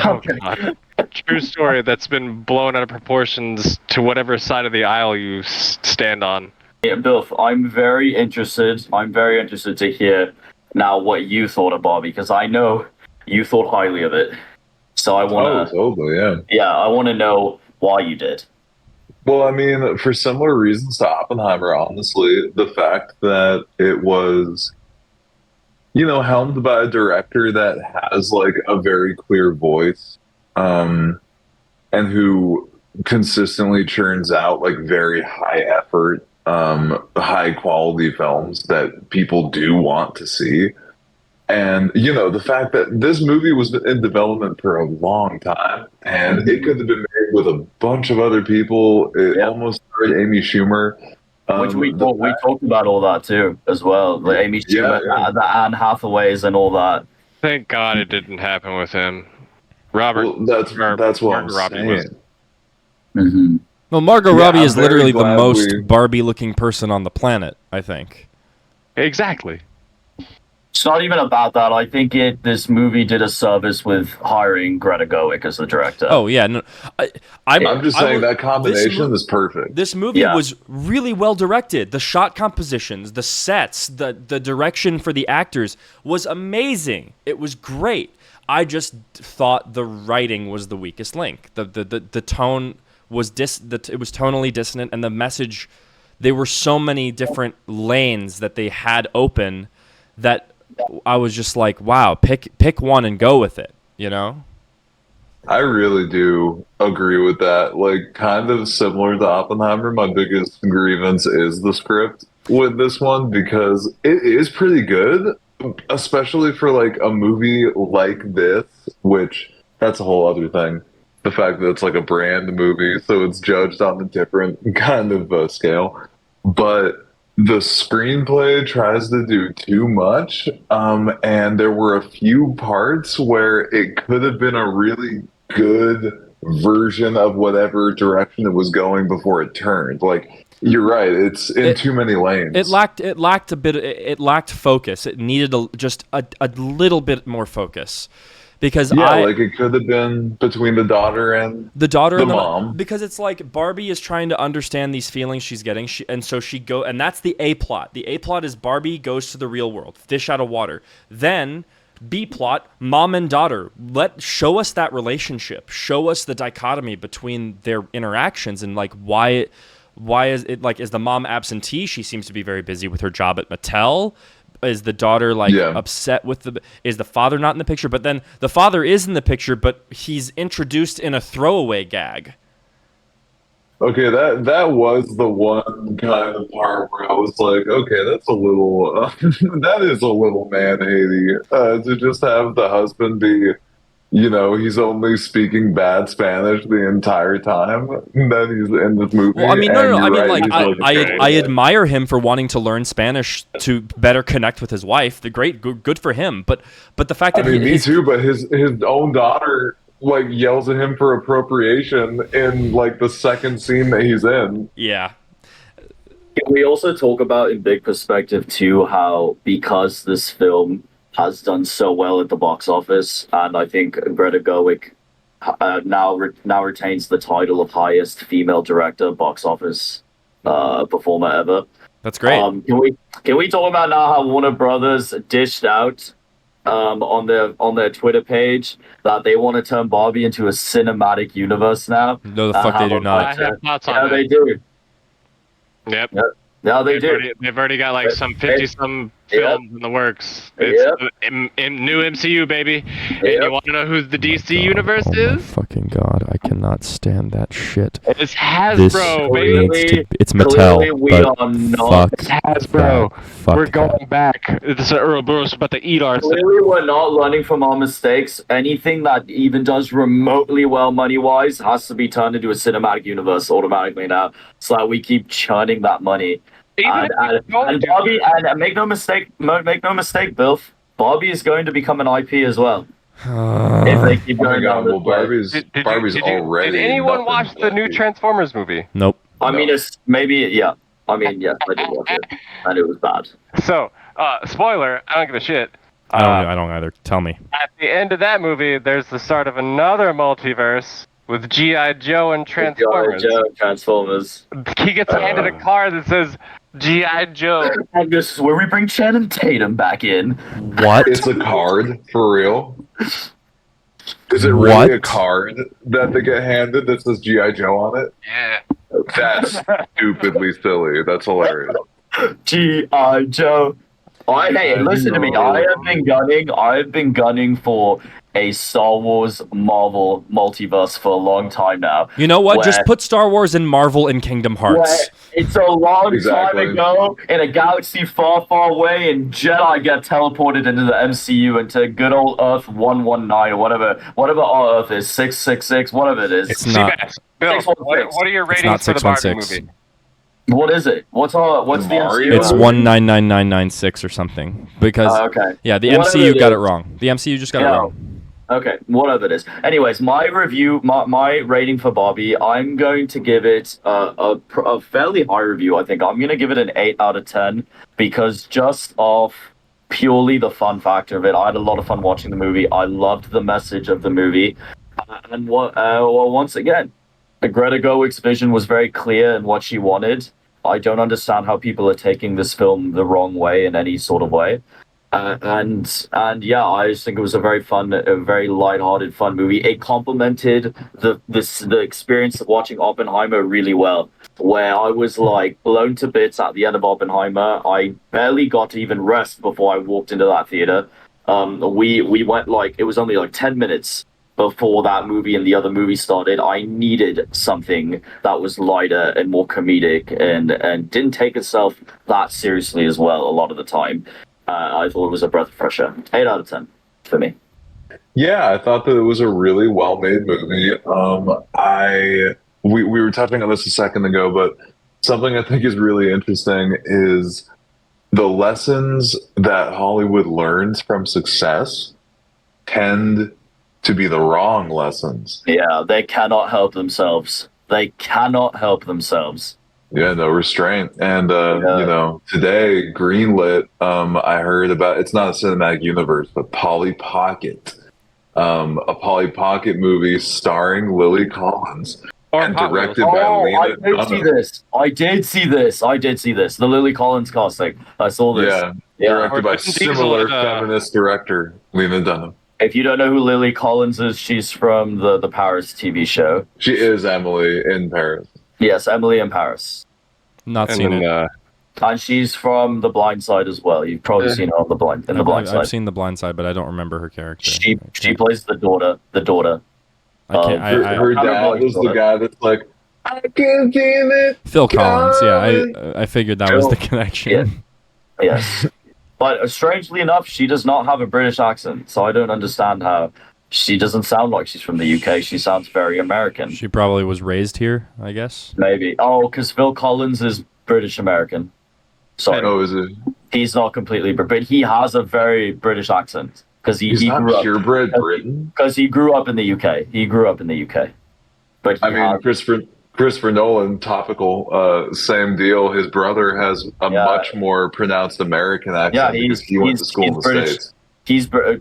[SPEAKER 2] Oh, God. True story that's been blown out of proportions to whatever side of the aisle you stand on.
[SPEAKER 3] Yeah, Bill, I'm very interested to hear now what you thought of Barbie, because I know you thought highly of it. So I want to...
[SPEAKER 4] Oh, totally, yeah.
[SPEAKER 3] Yeah, I want to know why you did.
[SPEAKER 4] Well, I mean, for similar reasons to Oppenheimer, honestly, the fact that it was, helmed by a director that has, like, a very clear voice, and who consistently churns out, like, very high effort, high quality films that people do want to see. And, the fact that this movie was in development for a long time, and it could have been made with a bunch of other people. It almost started Amy Schumer.
[SPEAKER 3] Which we talked about all that too, as well. Like Amy Schumer, the Anne Hathaways and all that.
[SPEAKER 2] Thank God it didn't happen with him. Robert.
[SPEAKER 4] Well, that's what I'm saying.
[SPEAKER 1] Well, Margot Robbie is literally the most Barbie-looking person on the planet, I think.
[SPEAKER 2] Exactly.
[SPEAKER 3] It's not even about that. I think this movie did a service with hiring Greta Gerwig as the director.
[SPEAKER 1] Oh, yeah. No,
[SPEAKER 4] I'm just saying that combination is perfect.
[SPEAKER 1] This movie was really well directed. The shot compositions, the sets, the direction for the actors was amazing. It was great. I just thought the writing was the weakest link. The tone was it was tonally dissonant, and the message, there were so many different lanes that they had open that I was just like, wow, pick one and go with it,
[SPEAKER 4] I really do agree with that. Like, kind of similar to Oppenheimer, my biggest grievance is the script with this one, because it is pretty good, especially for, like, a movie like this, which, that's a whole other thing. The fact that it's, like, a brand movie, so it's judged on a different kind of scale. But the screenplay tries to do too much, and there were a few parts where it could have been a really good version of whatever direction it was going before it turned. Like, you're right, it's in too many lanes.
[SPEAKER 1] It lacked focus. It needed just a little bit more focus. Because
[SPEAKER 4] like it could have been between the daughter and the mom.
[SPEAKER 1] Because it's like Barbie is trying to understand these feelings she's getting, and that's the A plot. The A plot is Barbie goes to the real world, fish out of water. Then B plot, mom and daughter. Show us that relationship. Show us the dichotomy between their interactions, and like why is it, like, is the mom absentee? She seems to be very busy with her job at Mattel. Is the daughter upset with is the father not in the picture? But then the father is in the picture, but he's introduced in a throwaway gag.
[SPEAKER 4] Okay, that was the one kind of part where I was like, okay, that's a little, that is a little man-hating, to just have the husband be, he's only speaking bad Spanish the entire time that he's in this movie.
[SPEAKER 1] Well, I mean, no. I mean, like, I admire him for wanting to learn Spanish to better connect with his wife. Good for him. But the fact that
[SPEAKER 4] me too. But his own daughter, like, yells at him for appropriation in, like, the second scene that he's in.
[SPEAKER 1] Yeah.
[SPEAKER 3] Can we also talk about, in big perspective too, how because this film has done so well at the box office, and I think Greta Gerwig now retains the title of highest female director box office performer ever.
[SPEAKER 1] That's great.
[SPEAKER 3] Can we talk about now how Warner Brothers dished out on their Twitter page that they want to turn Barbie into a cinematic universe now.
[SPEAKER 1] No, the fuck they do not.
[SPEAKER 2] I have thoughts on
[SPEAKER 3] Yeah,
[SPEAKER 2] that.
[SPEAKER 3] they do.
[SPEAKER 2] Yep.
[SPEAKER 3] Yeah, they do.
[SPEAKER 2] They've already got like some 50-some films in the works. It's in new MCU, baby. And you want to know who the DC universe is?
[SPEAKER 1] Oh my fucking god, I cannot stand that shit.
[SPEAKER 2] It's Hasbro, baby.
[SPEAKER 1] It's Mattel,
[SPEAKER 3] we
[SPEAKER 1] but
[SPEAKER 3] are not.
[SPEAKER 2] It's Hasbro. We're going back. This Ouroboros about to eat our.
[SPEAKER 3] Clearly, we're not learning from our mistakes. Anything that even does remotely well money-wise has to be turned into a cinematic universe automatically now. So that we keep churning that money. And Barbie, and make no mistake, Bill. Barbie is going to become an IP as well. If they keep going down this way.
[SPEAKER 4] Barbie's already.
[SPEAKER 2] Did anyone watch the new Transformers movie?
[SPEAKER 1] Nope.
[SPEAKER 3] I mean, it's maybe yeah. I mean, yes, I did watch it, and it was bad.
[SPEAKER 2] So, spoiler, I don't give a shit.
[SPEAKER 1] I don't either. Tell me.
[SPEAKER 2] At the end of that movie, there's the start of another multiverse with G.I. Joe and Transformers.
[SPEAKER 3] G.I. Joe and Transformers.
[SPEAKER 2] He gets handed a card that says G.I. Joe.
[SPEAKER 3] And this is where we bring Channing Tatum back in.
[SPEAKER 1] What?
[SPEAKER 4] It's a card for real. Is it really a card that they get handed that says G.I. Joe on it?
[SPEAKER 2] Yeah.
[SPEAKER 4] That's stupidly silly. That's hilarious.
[SPEAKER 3] G.I. Joe. Hey, listen to me. I have been gunning for a Star Wars Marvel multiverse for a long time now.
[SPEAKER 1] You know what? Just put Star Wars and Marvel in Kingdom Hearts.
[SPEAKER 3] It's a long time ago in a galaxy far, far away, and Jedi get teleported into the MCU into good old Earth 119 or whatever our Earth is, 666, whatever it is.
[SPEAKER 1] It's not.
[SPEAKER 2] Bill, what are your ratings for the Barbie movie?
[SPEAKER 3] What is it? What's the MCU?
[SPEAKER 1] It's 199996 or something. Because yeah, the MCU got it wrong. The MCU just got it wrong.
[SPEAKER 3] Okay, whatever it is. Anyways, my review, my rating for Barbie, I'm going to give it a fairly high review. I think I'm going to give it an 8 out of 10 because just off purely the fun factor of it, I had a lot of fun watching the movie. I loved the message of the movie, and once again, Greta Gerwig's vision was very clear in what she wanted. I don't understand how people are taking this film the wrong way in any sort of way. And yeah, I just think it was a very fun, a very lighthearted, fun movie. It complemented the experience of watching Oppenheimer really well, where I was like blown to bits at the end of Oppenheimer. I barely got to even rest before I walked into that theater. We went it was only 10 minutes before that movie and the other movie started. I needed something that was lighter and more comedic and didn't take itself that seriously as well a lot of the time. I thought it was a breath of fresh air. 8 out of 10 for me.
[SPEAKER 4] Yeah, I thought that it was a really well-made movie. We were touching on this a second ago, but something I think is really interesting is the lessons that Hollywood learns from success tend to be the wrong lessons.
[SPEAKER 3] Yeah, they cannot help themselves.
[SPEAKER 4] Yeah, no restraint. And, today, greenlit, I heard about, it's not a cinematic universe, but Polly Pocket. A Polly Pocket movie starring Lily Collins and directed by Lena Dunham.
[SPEAKER 3] I did see this. The Lily Collins casting. I saw this.
[SPEAKER 4] Yeah. Directed by similar feminist director, Lena Dunham.
[SPEAKER 3] If you don't know who Lily Collins is, she's from the Paris TV show.
[SPEAKER 4] She is Emily in Paris.
[SPEAKER 3] Yes, Emily in Paris.
[SPEAKER 1] Not seen it.
[SPEAKER 3] And she's from The Blind Side as well. You've probably seen her on The Blind Side.
[SPEAKER 1] I've seen The Blind Side, but I don't remember her character.
[SPEAKER 3] She plays the daughter.
[SPEAKER 1] I can't.
[SPEAKER 4] Her dad is the guy that's like, I can see it.
[SPEAKER 1] Phil Collins. Yeah, I figured that was the connection.
[SPEAKER 3] Yeah. Yes. But strangely enough, she does not have a British accent, so I don't understand how she doesn't sound like she's from the UK. She sounds very American.
[SPEAKER 1] She probably was raised here, I guess.
[SPEAKER 3] Maybe. Oh, because Phil Collins is British American. Sorry.
[SPEAKER 4] Oh, is it?
[SPEAKER 3] He's not completely British, but he has a very British accent. Because
[SPEAKER 4] he's not
[SPEAKER 3] grew
[SPEAKER 4] purebred Britain?
[SPEAKER 3] Because he grew up in the UK. But
[SPEAKER 4] Christopher Nolan, topical, same deal. His brother has a much more pronounced American accent because he went to school in the States.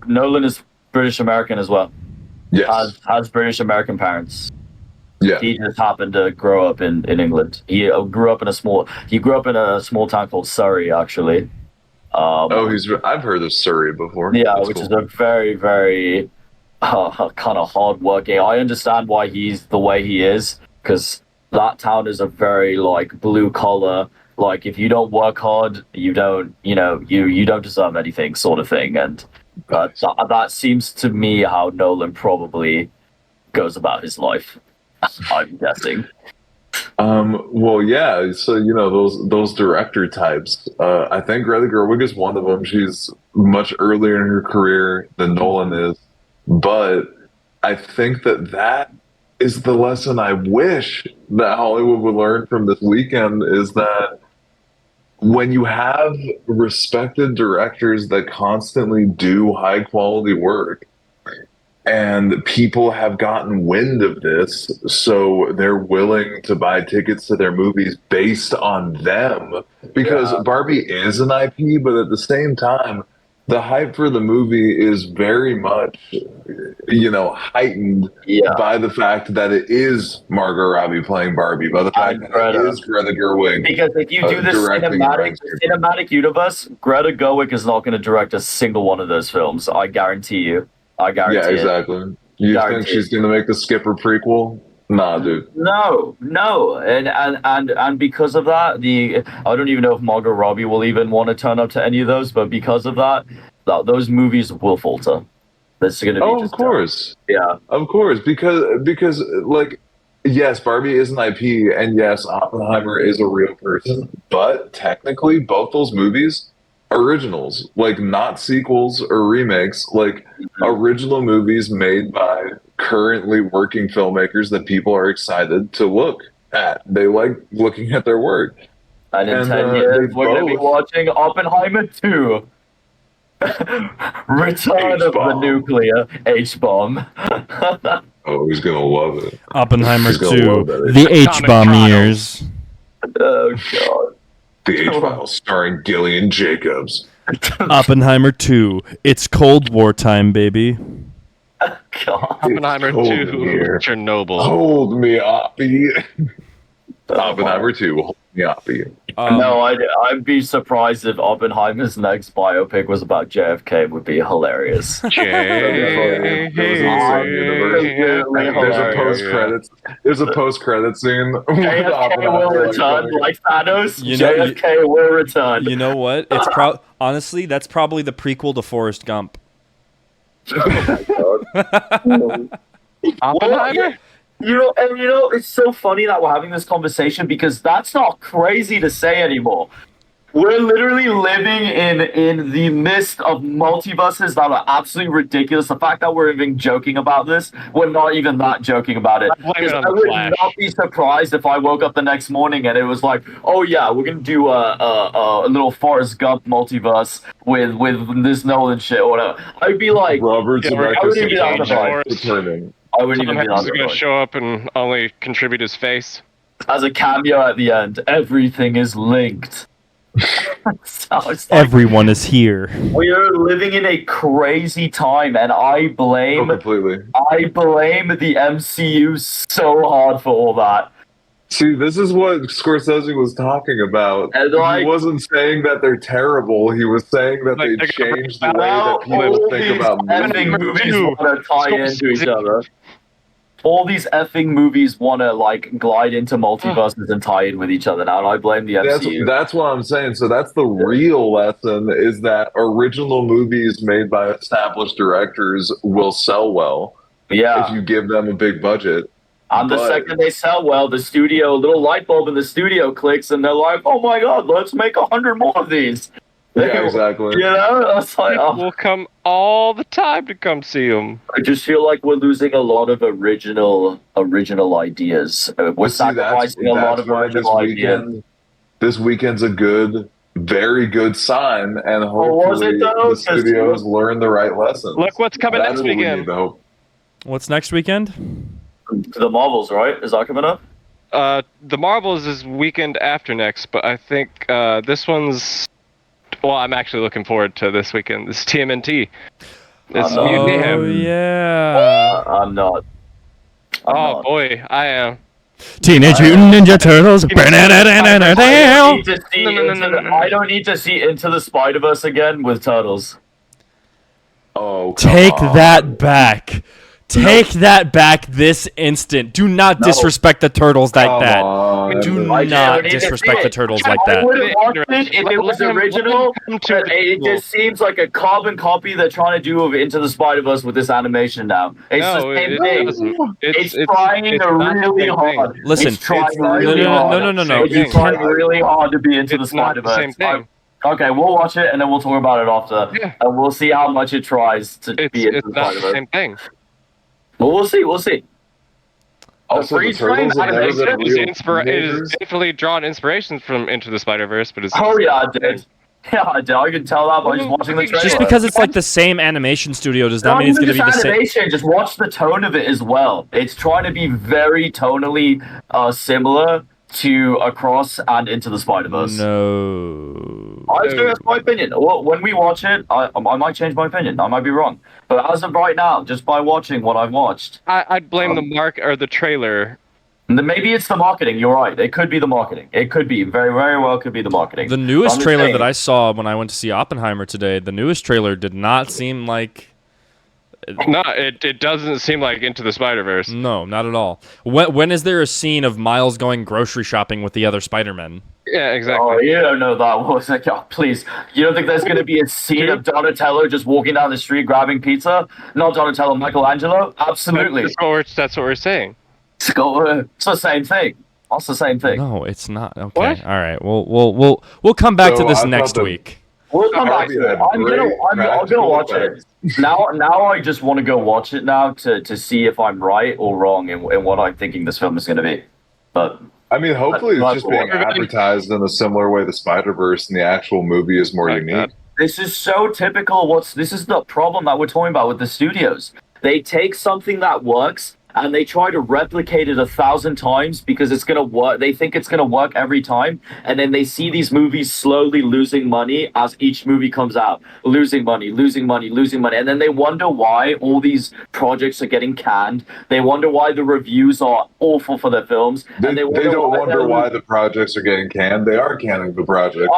[SPEAKER 3] Nolan is British American as well.
[SPEAKER 4] Yes.
[SPEAKER 3] Has British American parents.
[SPEAKER 4] Yeah.
[SPEAKER 3] He just happened to grow up in England. He grew up in a small town called Surrey, actually.
[SPEAKER 4] I've heard of Surrey before.
[SPEAKER 3] Yeah,
[SPEAKER 4] That's
[SPEAKER 3] which
[SPEAKER 4] cool.
[SPEAKER 3] is a very, very kind of hardworking. I understand why he's the way he is, because that town is a very like blue collar. Like if you don't work hard, you don't, you don't deserve anything, sort of thing. And that seems to me how Nolan probably goes about his life. I'm guessing.
[SPEAKER 4] Well, yeah. So those director types. I think Greta Gerwig is one of them. She's much earlier in her career than Nolan is, but I think that is the lesson I wish that Hollywood would learn from this weekend is that when you have respected directors that constantly do high quality work and people have gotten wind of this, so they're willing to buy tickets to their movies based on them. Because Barbie is an IP, but at the same time, the hype for the movie is very much, heightened by the fact that it is Margot Robbie playing Barbie, by the fact that it is Greta Gerwig.
[SPEAKER 3] Because if you do this cinematic universe, Greta Gerwig is not going to direct a single one of those films. I guarantee you.
[SPEAKER 4] Yeah, exactly. You think she's going to make the Skipper prequel? Nah, dude.
[SPEAKER 3] No, and because of that, I don't even know if Margot Robbie will even want to turn up to any of those, but because of that, those movies will falter. That's going to be
[SPEAKER 4] of course,
[SPEAKER 3] yeah,
[SPEAKER 4] of course, because like, yes, Barbie is an IP, and yes, Oppenheimer is a real person, but technically, both those movies. Originals, like not sequels or remakes, like original movies made by currently working filmmakers that people are excited to look at. They like looking at their work.
[SPEAKER 3] And in 10 years, we're going to be watching Oppenheimer 2. Return of the Nuclear H-Bomb.
[SPEAKER 4] Oh, he's going to love it.
[SPEAKER 1] Oppenheimer 2, the H-Bomb years.
[SPEAKER 3] Oh, God.
[SPEAKER 4] The H-Files starring Gillian Jacobs.
[SPEAKER 1] Oppenheimer 2. It's Cold War time, baby.
[SPEAKER 3] God.
[SPEAKER 2] Oppenheimer 2. Chernobyl.
[SPEAKER 4] Hold me, Oppie. Oppenheimer 2. Hold me, Oppie.
[SPEAKER 3] No, I'd be surprised if Oppenheimer's next biopic was about JFK. Would be hilarious.
[SPEAKER 4] There's a post-credit scene.
[SPEAKER 3] JFK will return like Thanos. JFK will return.
[SPEAKER 1] You know what? It's honestly, that's probably the prequel to Forrest Gump.
[SPEAKER 3] Oh my God.
[SPEAKER 2] Oppenheimer?
[SPEAKER 3] It's so funny that we're having this conversation because that's not crazy to say anymore. We're literally living in the midst of multiverses that are absolutely ridiculous. The fact that we're even joking about this, we're not even that joking about it. I would not be surprised if I woke up the next morning and it was like, oh yeah, we're gonna do a little Forrest Gump multiverse with this Nolan shit or whatever. I'd be like,
[SPEAKER 4] Robert's
[SPEAKER 3] returning. I wouldn't even be
[SPEAKER 2] on the going to show up and only contribute his face.
[SPEAKER 3] As a cameo at the end. Everything is linked.
[SPEAKER 1] Everyone is here.
[SPEAKER 3] We are living in a crazy time, and I blame the MCU so hard for all that.
[SPEAKER 4] See, this is what Scorsese was talking about.
[SPEAKER 3] And
[SPEAKER 4] he wasn't saying that they're terrible. He was saying that they changed the way that people think about
[SPEAKER 3] movies want to tie into each other. All these effing movies want to glide into multiverses and tie in with each other now, and I blame the MCU.
[SPEAKER 4] That's what I'm saying. So that's the real lesson: is that original movies made by established directors will sell well.
[SPEAKER 3] Yeah,
[SPEAKER 4] if you give them a big budget.
[SPEAKER 3] And the second they sell well, the studio, a little light bulb in the studio clicks, and they're like, "Oh my God, let's make 100 more of these."
[SPEAKER 4] Yeah, exactly.
[SPEAKER 3] It's like,
[SPEAKER 2] will come all the time to come see them.
[SPEAKER 3] I just feel like we're losing a lot of original ideas. We're sacrificing a lot of original ideas.
[SPEAKER 4] This weekend's a very good sign, and hopefully the studios learn the right lessons.
[SPEAKER 2] Look what's coming next weekend.
[SPEAKER 1] What's next weekend?
[SPEAKER 3] The Marvels, right? Is that coming up?
[SPEAKER 2] The Marvels is weekend after next, but I think this one's. Well, I'm actually looking forward to this weekend. This is TMNT.
[SPEAKER 1] Yeah.
[SPEAKER 3] I'm not.
[SPEAKER 2] Boy, I am.
[SPEAKER 1] Teenage Mutant Ninja Turtles.
[SPEAKER 3] I don't need to see Into the Spider-Verse again with turtles.
[SPEAKER 4] Oh,
[SPEAKER 1] take that back. Take that back this instant. Do not disrespect the turtles like that. Do not disrespect the turtles like that.
[SPEAKER 3] I would have watched it if it was original. It just seems like a carbon copy they're trying to do of Into the Spider-Verse with this animation now. It's the same thing. It's trying really hard.
[SPEAKER 1] Listen,
[SPEAKER 3] it's trying really hard.
[SPEAKER 1] No.
[SPEAKER 3] It's trying really hard to be Into the Spider-Verse. Okay, we'll watch it and then we'll talk about it after.
[SPEAKER 2] Yeah.
[SPEAKER 3] And we'll see how much it tries to be Into the Spider-Verse.
[SPEAKER 2] It's not the same thing.
[SPEAKER 3] Well, we'll see.
[SPEAKER 4] Also, the turtles
[SPEAKER 2] it is definitely drawn inspiration from Into the Spider-Verse, but it's...
[SPEAKER 3] Oh, yeah, I did. Yeah, I did. I can tell that by just watching the trailer.
[SPEAKER 1] Just because it's like the same animation studio does not mean it's going to be the same.
[SPEAKER 3] Just watch the tone of it as well. It's trying to be very tonally similar to Across and Into the Spider-Verse.
[SPEAKER 1] No.
[SPEAKER 3] I think that's my opinion. Well, when we watch it, I might change my opinion. I might be wrong. But as of right now, just by watching what I've watched...
[SPEAKER 2] I'd blame the trailer.
[SPEAKER 3] Maybe it's the marketing. You're right. It could be the marketing. It could be. Very, very well could be the marketing.
[SPEAKER 1] The newest trailer that I saw when I went to see Oppenheimer today, the newest trailer did not seem like...
[SPEAKER 2] No, it doesn't seem like Into the Spider-Verse.
[SPEAKER 1] No, not at all. When is there a scene of Miles going grocery shopping with the other Spider-Men?
[SPEAKER 2] Yeah, exactly.
[SPEAKER 3] Oh, you don't know that. What was like, oh, please. You don't think there's going to be a scene of Donatello just walking down the street grabbing pizza? Not Donatello, Michelangelo? Absolutely.
[SPEAKER 2] That's what we're saying.
[SPEAKER 3] It's the same thing. That's the same thing.
[SPEAKER 1] No, it's not. Okay.
[SPEAKER 2] What?
[SPEAKER 1] All right. We'll come back to this next week.
[SPEAKER 3] We'll come back to it. I'm gonna watch it. Now I just want to go watch it now to see if I'm right or wrong in what I'm thinking this film is going to be. But
[SPEAKER 4] I mean, hopefully it's just being advertised in a similar way to Spider-Verse, and the actual movie is more unique.
[SPEAKER 3] This is so typical. This is the problem that we're talking about with the studios. They take something that works and they try to replicate it 1,000 times because it's going to work. They think it's going to work every time. And then they see these movies slowly losing money as each movie comes out. Losing money. And then they wonder why all these projects are getting canned. They wonder why the reviews are awful for their films.
[SPEAKER 4] They don't wonder why the projects are getting canned. They are canning the projects.
[SPEAKER 3] No.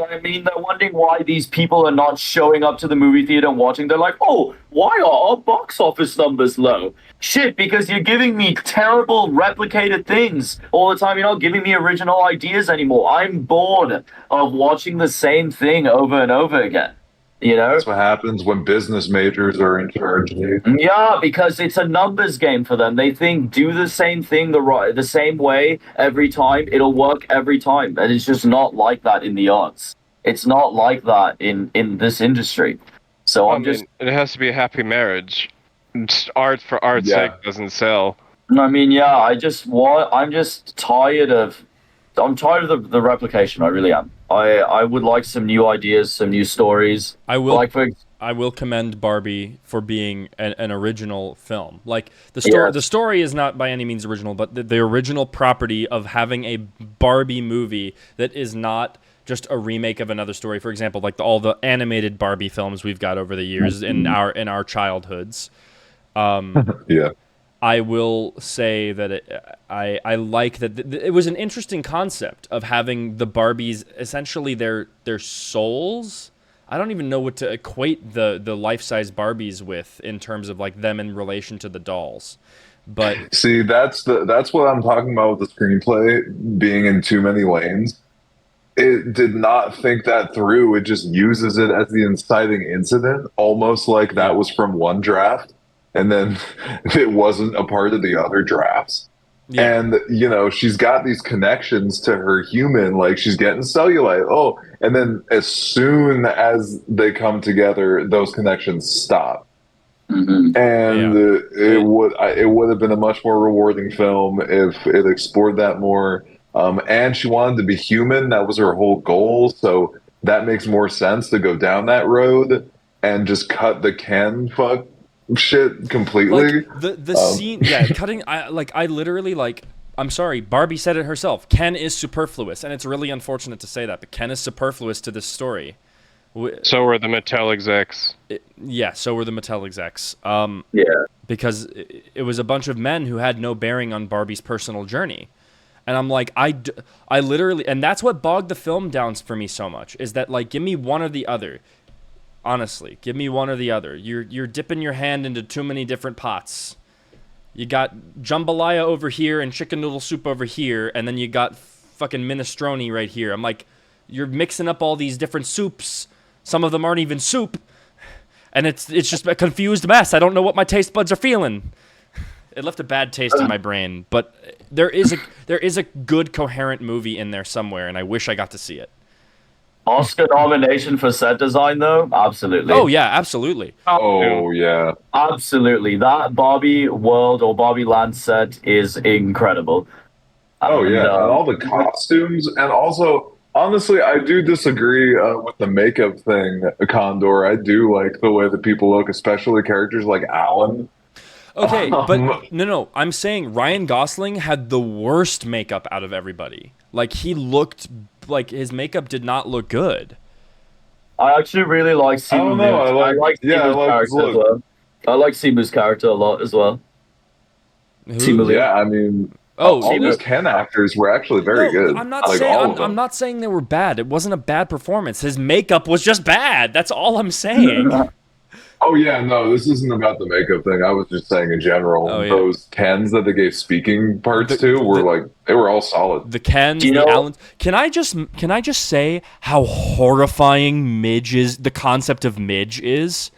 [SPEAKER 3] I mean, they're wondering why these people are not showing up to the movie theater and watching. They're like, oh, why are our box office numbers low? Shit, because you're giving me terrible replicated things all the time. You're not giving me original ideas anymore. I'm bored of watching the same thing over and over again. You know?
[SPEAKER 4] That's what happens when business majors are in charge.
[SPEAKER 3] Yeah, because it's a numbers game for them. They think do the same thing the same way every time. It'll work every time. And it's just not like that in the arts. It's not like that in this industry. So it
[SPEAKER 2] has to be a happy marriage. Art for art's sake doesn't sell.
[SPEAKER 3] I mean, yeah, I'm just tired of the replication. I really am. I would like some new ideas, some new stories.
[SPEAKER 1] I will commend Barbie for being an original film. Like the story is not by any means original, but the original property of having a Barbie movie that is not just a remake of another story. For example, like all the animated Barbie films we've got over the years in our childhoods. I will say that I like that it was an interesting concept of having the Barbies essentially their souls. I don't even know what to equate the life-size Barbies with in terms of like them in relation to the dolls. But
[SPEAKER 4] see, that's what I'm talking about with the screenplay being in too many lanes. It did not think that through. It just uses it as the inciting incident, almost like that was from one draft, and then it wasn't a part of the other drafts. Yeah. And, she's got these connections to her human, like she's getting cellulite. Oh, and then as soon as they come together, those connections stop. Mm-hmm. And it would have been a much more rewarding film if it explored that more. And she wanted to be human. That was her whole goal. So that makes more sense to go down that road and just cut the Ken fuck shit completely.
[SPEAKER 1] Like the scene, cutting. I literally I'm sorry, Barbie said it herself. Ken is superfluous, and it's really unfortunate to say that, but Ken is superfluous to this story.
[SPEAKER 2] So were the Mattel execs.
[SPEAKER 1] So were the Mattel execs.
[SPEAKER 3] Yeah.
[SPEAKER 1] Because it was a bunch of men who had no bearing on Barbie's personal journey. And I'm like, I literally, and that's what bogged the film down for me so much, is that, like, give me one or the other. Honestly, give me one or the other. You're dipping your hand into too many different pots. You got jambalaya over here and chicken noodle soup over here, and then you got fucking minestrone right here. I'm like, you're mixing up all these different soups. Some of them aren't even soup. And it's just a confused mess. I don't know what my taste buds are feeling. It left a bad taste in my brain, but there is a good coherent movie in there somewhere, and I wish I got to see it.
[SPEAKER 3] Oscar nomination for set design, though? Absolutely.
[SPEAKER 1] Oh, yeah, absolutely.
[SPEAKER 4] Oh, yeah.
[SPEAKER 3] Absolutely. That Barbie World or Barbie Land set is incredible.
[SPEAKER 4] Oh, yeah. And all the costumes. And also, honestly, I do disagree with the makeup thing, Condor. I do like the way that people look, especially characters like Alan.
[SPEAKER 1] Okay, but no. I'm saying Ryan Gosling had the worst makeup out of everybody. Like, he looked like his makeup did not look good.
[SPEAKER 3] I actually really like Simu.
[SPEAKER 4] I don't know. I like
[SPEAKER 3] Simu's character as well. I like Simu's character a lot as well.
[SPEAKER 1] Who?
[SPEAKER 4] Yeah, I mean, all those Ken actors were actually very good.
[SPEAKER 1] I'm not saying they were bad. It wasn't a bad performance. His makeup was just bad. That's all I'm saying.
[SPEAKER 4] Oh, yeah, no, this isn't about the makeup thing. I was just saying in general, those Kens that they gave speaking parts to were they were all solid.
[SPEAKER 1] The Kens, the Allens. Can I just say how horrifying the concept of Midge is?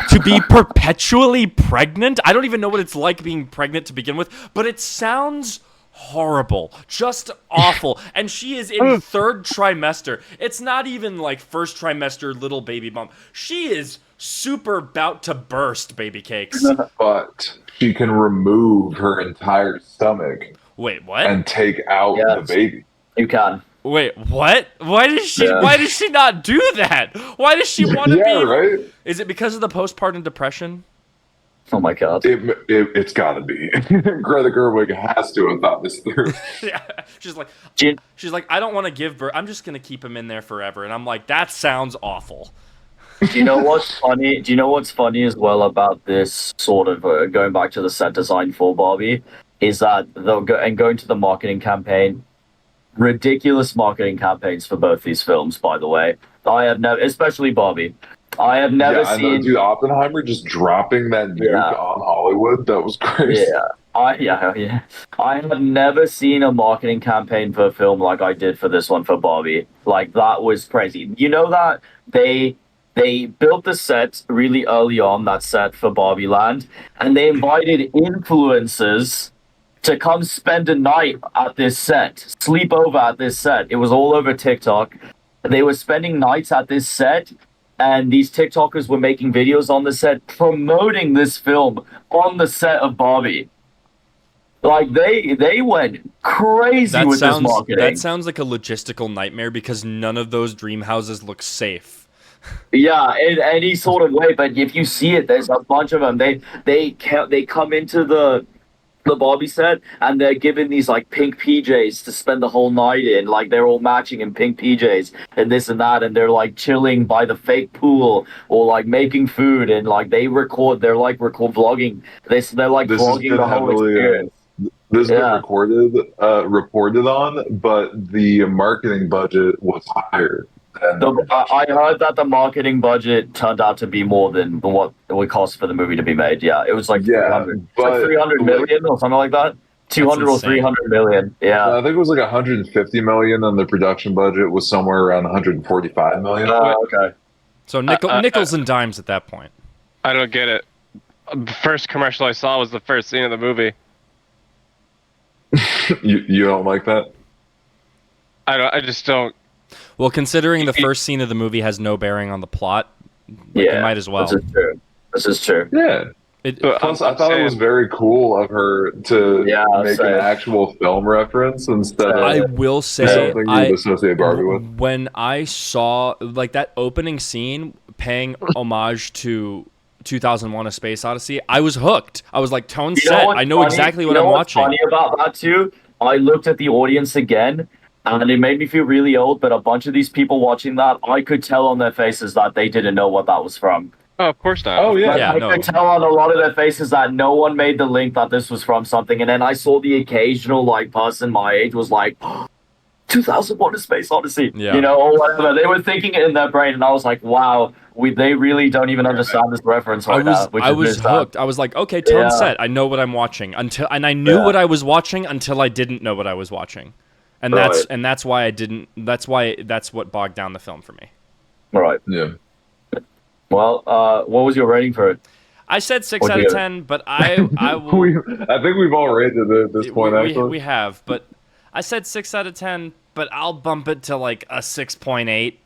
[SPEAKER 1] To be perpetually pregnant? I don't even know what it's like being pregnant to begin with, but it sounds horrible, just awful. And she is in third trimester. It's not even like first trimester little baby bump. She is super about to burst, baby cakes.
[SPEAKER 4] But she can remove her entire stomach.
[SPEAKER 1] Wait, what?
[SPEAKER 4] And take out the baby.
[SPEAKER 3] You can.
[SPEAKER 1] Wait, what? Why does she not do that? Why does she want to be?
[SPEAKER 4] Right?
[SPEAKER 1] Is it because of the postpartum depression?
[SPEAKER 3] Oh my god.
[SPEAKER 4] It's gotta be. Greta Gerwig has to have thought this through.
[SPEAKER 1] Yeah. She's like, I don't want to give birth. I'm just gonna keep him in there forever. And I'm like, that sounds awful.
[SPEAKER 3] Do you know what's funny? Do you know what's funny as well about this sort of going back to the set design for Barbie is that going to the marketing campaign, ridiculous marketing campaigns for both these films. By the way, I have never, especially Barbie. I have never seen.
[SPEAKER 4] Dude, Oppenheimer just dropping that nuke on Hollywood. That was crazy.
[SPEAKER 3] Yeah. I have never seen a marketing campaign for a film like I did for this one for Barbie. Like, that was crazy. You know that they built the set really early on, that set for Barbie Land, and they invited influencers to come spend a night at this set, sleep over at this set. It was all over TikTok. They were spending nights at this set, and these TikTokers were making videos on the set promoting this film on the set of Barbie. Like, they went crazy with this marketing.
[SPEAKER 1] That sounds like a logistical nightmare because none of those dream houses look safe.
[SPEAKER 3] Yeah, in any sort of way. But if you see it, there's a bunch of them. They come into the Barbie set and they're given these like pink PJs to spend the whole night in. Like, they're all matching in pink PJs and this and that, and they're like chilling by the fake pool or like making food, and like they're like vlogging. They're like vlogging the whole experience.
[SPEAKER 4] This has been reported on, but the marketing budget was higher.
[SPEAKER 3] I heard that the marketing budget turned out to be more than what it would cost for the movie to be made. Yeah, it was like 300, like 300 million or something like that. 200 or 300 million. Yeah,
[SPEAKER 4] I think it was like 150 million, and the production budget was somewhere around 145 million.
[SPEAKER 3] Okay.
[SPEAKER 1] So nickels and dimes at that point.
[SPEAKER 2] I don't get it. The first commercial I saw was the first scene of the movie.
[SPEAKER 4] You don't like that?
[SPEAKER 2] I just don't.
[SPEAKER 1] Well, considering the first scene of the movie has no bearing on the plot, you might as well.
[SPEAKER 3] This is true.
[SPEAKER 4] Yeah. Plus, I thought it was very cool of her to make an actual film reference instead of
[SPEAKER 1] I will say
[SPEAKER 4] something you would associate Barbie with.
[SPEAKER 1] When I saw like that opening scene paying homage to 2001: A Space Odyssey, I was hooked. I was like, tone set. I know exactly what I'm watching.
[SPEAKER 3] What's funny about that too? I looked at the audience again, And it made me feel really old, but a bunch of these people watching that, I could tell on their faces that they didn't know what that was from.
[SPEAKER 2] Oh, of course not.
[SPEAKER 4] Oh, yeah.
[SPEAKER 3] I could tell on a lot of their faces that no one made the link that this was from something. And then I saw the occasional, like, person my age was like, 2001: A Space Odyssey, or whatever. They were thinking it in their brain, and I was like, wow, they really don't even understand this reference right now.
[SPEAKER 1] I was hooked. I was like, okay, tone set. I know what I'm watching. I knew what I was watching until I didn't know what I was watching. And that's why I didn't. That's what bogged down the film for me.
[SPEAKER 3] Right.
[SPEAKER 4] Yeah.
[SPEAKER 3] Well, what was your rating for it?
[SPEAKER 1] I said 6 out of 10, but I will.
[SPEAKER 4] I think we've all rated it at this point. Actually,
[SPEAKER 1] we have, but I said 6 out of 10, but I'll bump it to like a 6.8.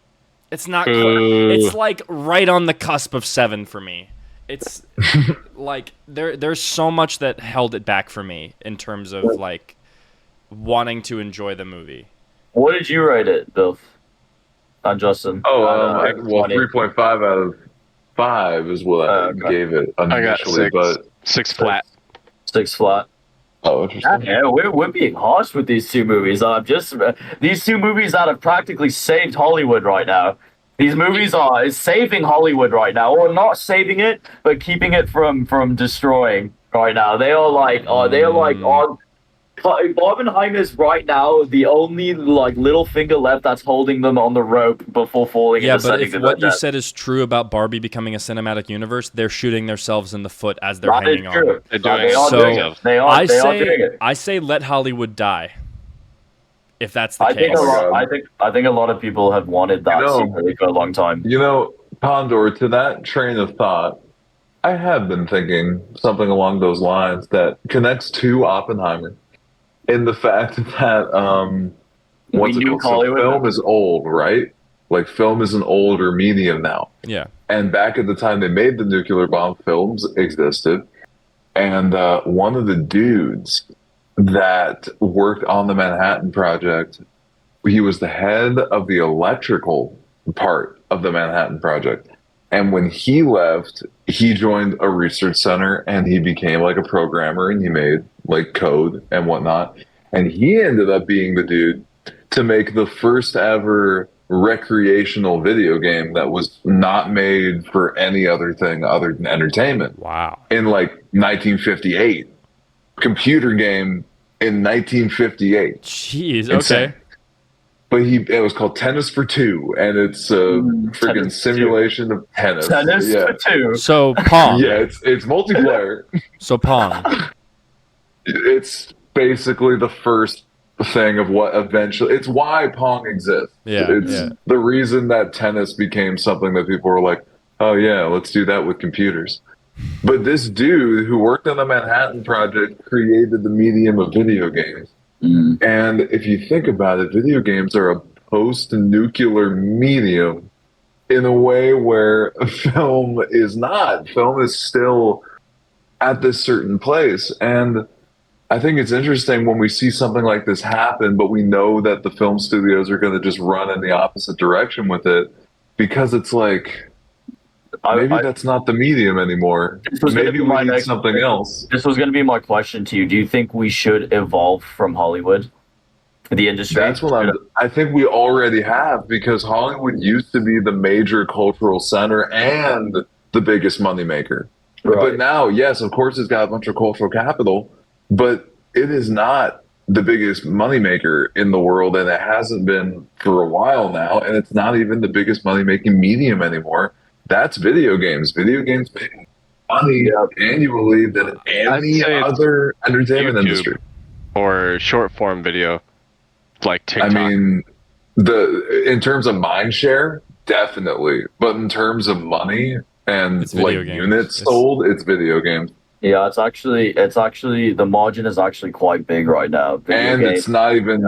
[SPEAKER 1] It's not. It's like right on the cusp of 7 for me. It's like there's so much that held it back for me in terms of like wanting to enjoy the movie.
[SPEAKER 3] What did you rate it, Bill? And Justin?
[SPEAKER 4] Oh, 3.5 out of 5 is what I gave it initially.
[SPEAKER 2] I got 6 flat.
[SPEAKER 3] 6 flat.
[SPEAKER 4] Oh, interesting.
[SPEAKER 3] Yeah, we're being harsh with these two movies. These two movies that have practically saved Hollywood right now. These movies are saving Hollywood right now, or not saving it, but keeping it from destroying right now. They are like on. Barbenheimer is right now the only like little finger left that's holding them on the rope before falling.
[SPEAKER 1] Yeah, but if what you said is true about Barbie becoming a cinematic universe, they're shooting themselves in the foot as they're hanging on.
[SPEAKER 3] They are doing it.
[SPEAKER 1] I say let Hollywood die. If that's the case,
[SPEAKER 3] I think a lot of people have wanted that secretly for a long time.
[SPEAKER 4] Condor, to that train of thought, I have been thinking something along those lines that connects to Oppenheimer. In the fact that film is old, right? Like film is an older medium now.
[SPEAKER 1] Yeah.
[SPEAKER 4] And back at the time they made the nuclear bomb, films existed. And one of the dudes that worked on the Manhattan Project, he was the head of the electrical part of the Manhattan Project. And when he left, he joined a research center and he became like a programmer and he made like code and whatnot. And he ended up being the dude to make the first ever recreational video game that was not made for any other thing other than entertainment.
[SPEAKER 1] Wow.
[SPEAKER 4] In like 1958. Computer game in 1958.
[SPEAKER 1] Jeez, okay.
[SPEAKER 4] But it was called Tennis for Two, and it's a freaking simulation of tennis.
[SPEAKER 3] Tennis for Two.
[SPEAKER 1] So Pong.
[SPEAKER 4] Yeah, it's multiplayer.
[SPEAKER 1] So Pong.
[SPEAKER 4] It's basically the first thing of what eventually. It's why Pong exists.
[SPEAKER 1] Yeah,
[SPEAKER 4] it's the reason that tennis became something that people were like, oh yeah, let's do that with computers. But this dude who worked on the Manhattan Project created the medium of video games. And if you think about it, video games are a post-nuclear medium in a way where film is not. Film is still at this certain place. And I think it's interesting when we see something like this happen, but we know that the film studios are going to just run in the opposite direction with it because it's like, maybe that's not the medium anymore. Maybe we need something else.
[SPEAKER 3] This was going to be my question to you. Do you think we should evolve from Hollywood, the industry?
[SPEAKER 4] That's what I think we already have, because Hollywood used to be the major cultural center and the biggest moneymaker. Right. But now, yes, of course, it's got a bunch of cultural capital, but it is not the biggest moneymaker in the world, and it hasn't been for a while now, and it's not even the biggest money-making medium anymore. That's video games. Video games make money annually than any other entertainment industry.
[SPEAKER 2] Or short form video, like TikTok.
[SPEAKER 4] I mean, in terms of mind share, definitely. But in terms of money and like units sold, it's video games.
[SPEAKER 3] Yeah, it's actually the margin is actually quite big right now.
[SPEAKER 4] It's not even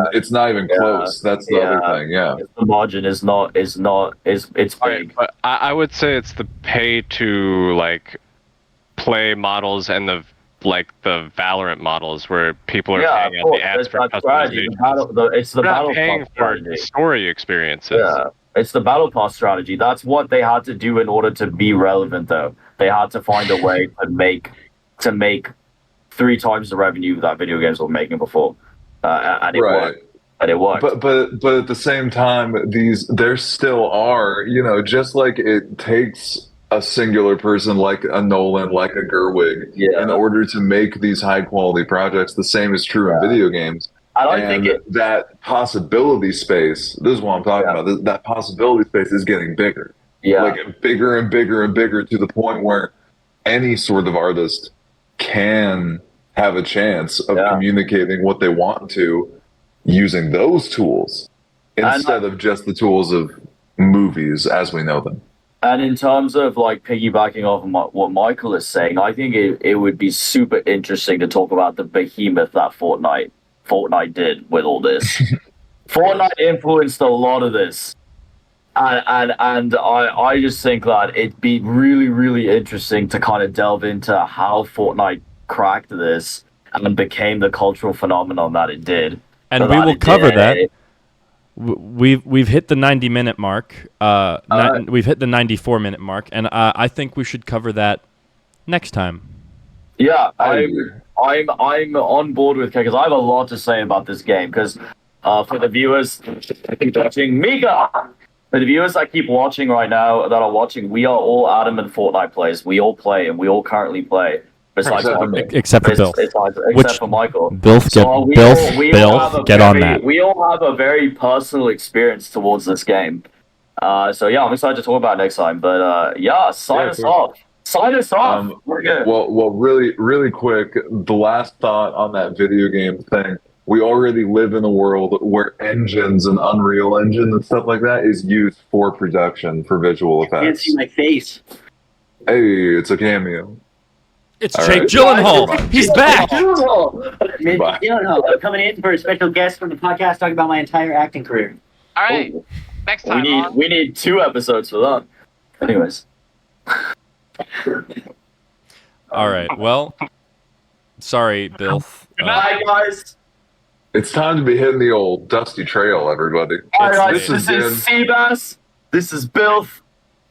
[SPEAKER 4] close. That's the other thing. Yeah,
[SPEAKER 3] the margin is big.
[SPEAKER 2] Right, but I would say it's the pay to like play models and the Valorant models where people are paying at the ads for customization.
[SPEAKER 3] It's the battle
[SPEAKER 2] paying for story experiences.
[SPEAKER 3] Yeah. It's the battle pass strategy. That's what they had to do in order to be relevant, though. They had to find a way to make 3 times the revenue that video games were making before, and it worked. and it worked.
[SPEAKER 4] But at the same time, there still are, just like it takes a singular person like a Nolan, like a Gerwig, in order to make these high quality projects. The same is true in video games. And that possibility space, this is what I'm talking about, that possibility space is getting bigger. Yeah. Like bigger and bigger and bigger, to the point where any sort of artist can have a chance of communicating what they want to using those tools instead of just the tools of movies as we know them.
[SPEAKER 3] And in terms of like piggybacking off of what Michael is saying, I think it would be super interesting to talk about the behemoth that Fortnite did with all this. Fortnite influenced a lot of this. And I just think that it'd be really, really interesting to kind of delve into how Fortnite cracked this and became the cultural phenomenon that it did.
[SPEAKER 1] And we will cover that. We've hit the 90-minute mark. We've hit the 94-minute mark, and I think we should cover that next time.
[SPEAKER 3] Yeah, I'm on board with because I have a lot to say about this game. Because for the viewers, I think watching Mika. For the viewers that keep watching right now, that are watching, we are all adamant Fortnite players. We all play, and we all currently play.
[SPEAKER 1] Except for Bill.
[SPEAKER 3] Except for Michael.
[SPEAKER 1] Bill, get on that.
[SPEAKER 3] We all have a very personal experience towards this game. So yeah, I'm excited to talk about it next time. But sign us off. Sign us off. We're good.
[SPEAKER 4] Well, really, really quick, the last thought on that video game thing. We already live in a world where engines and Unreal Engine and stuff like that is used for production for visual effects.
[SPEAKER 5] I can't see my face.
[SPEAKER 4] Hey, it's a cameo.
[SPEAKER 1] It's Jake Gyllenhaal. He's back.
[SPEAKER 5] Gyllenhaal. I'm coming in for a special guest from the podcast talking about my entire acting career.
[SPEAKER 2] All right. Next time.
[SPEAKER 3] We need 2 episodes for that. Anyways.
[SPEAKER 1] All right. Well, sorry, Bill.
[SPEAKER 3] Good night, guys.
[SPEAKER 4] It's time to be hitting the old dusty trail, everybody.
[SPEAKER 3] All right, this is Seabass. This is Bilf.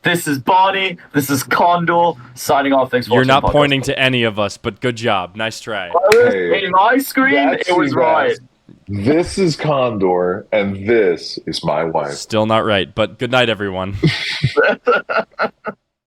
[SPEAKER 3] This is Bonnie. This is Condor. Signing off. Thanks for watching.
[SPEAKER 1] You're not pointing to any of us, but good job. Nice try.
[SPEAKER 3] In my screen, it was right.
[SPEAKER 4] This is Condor, and this is my wife.
[SPEAKER 1] Still not right, but good night, everyone.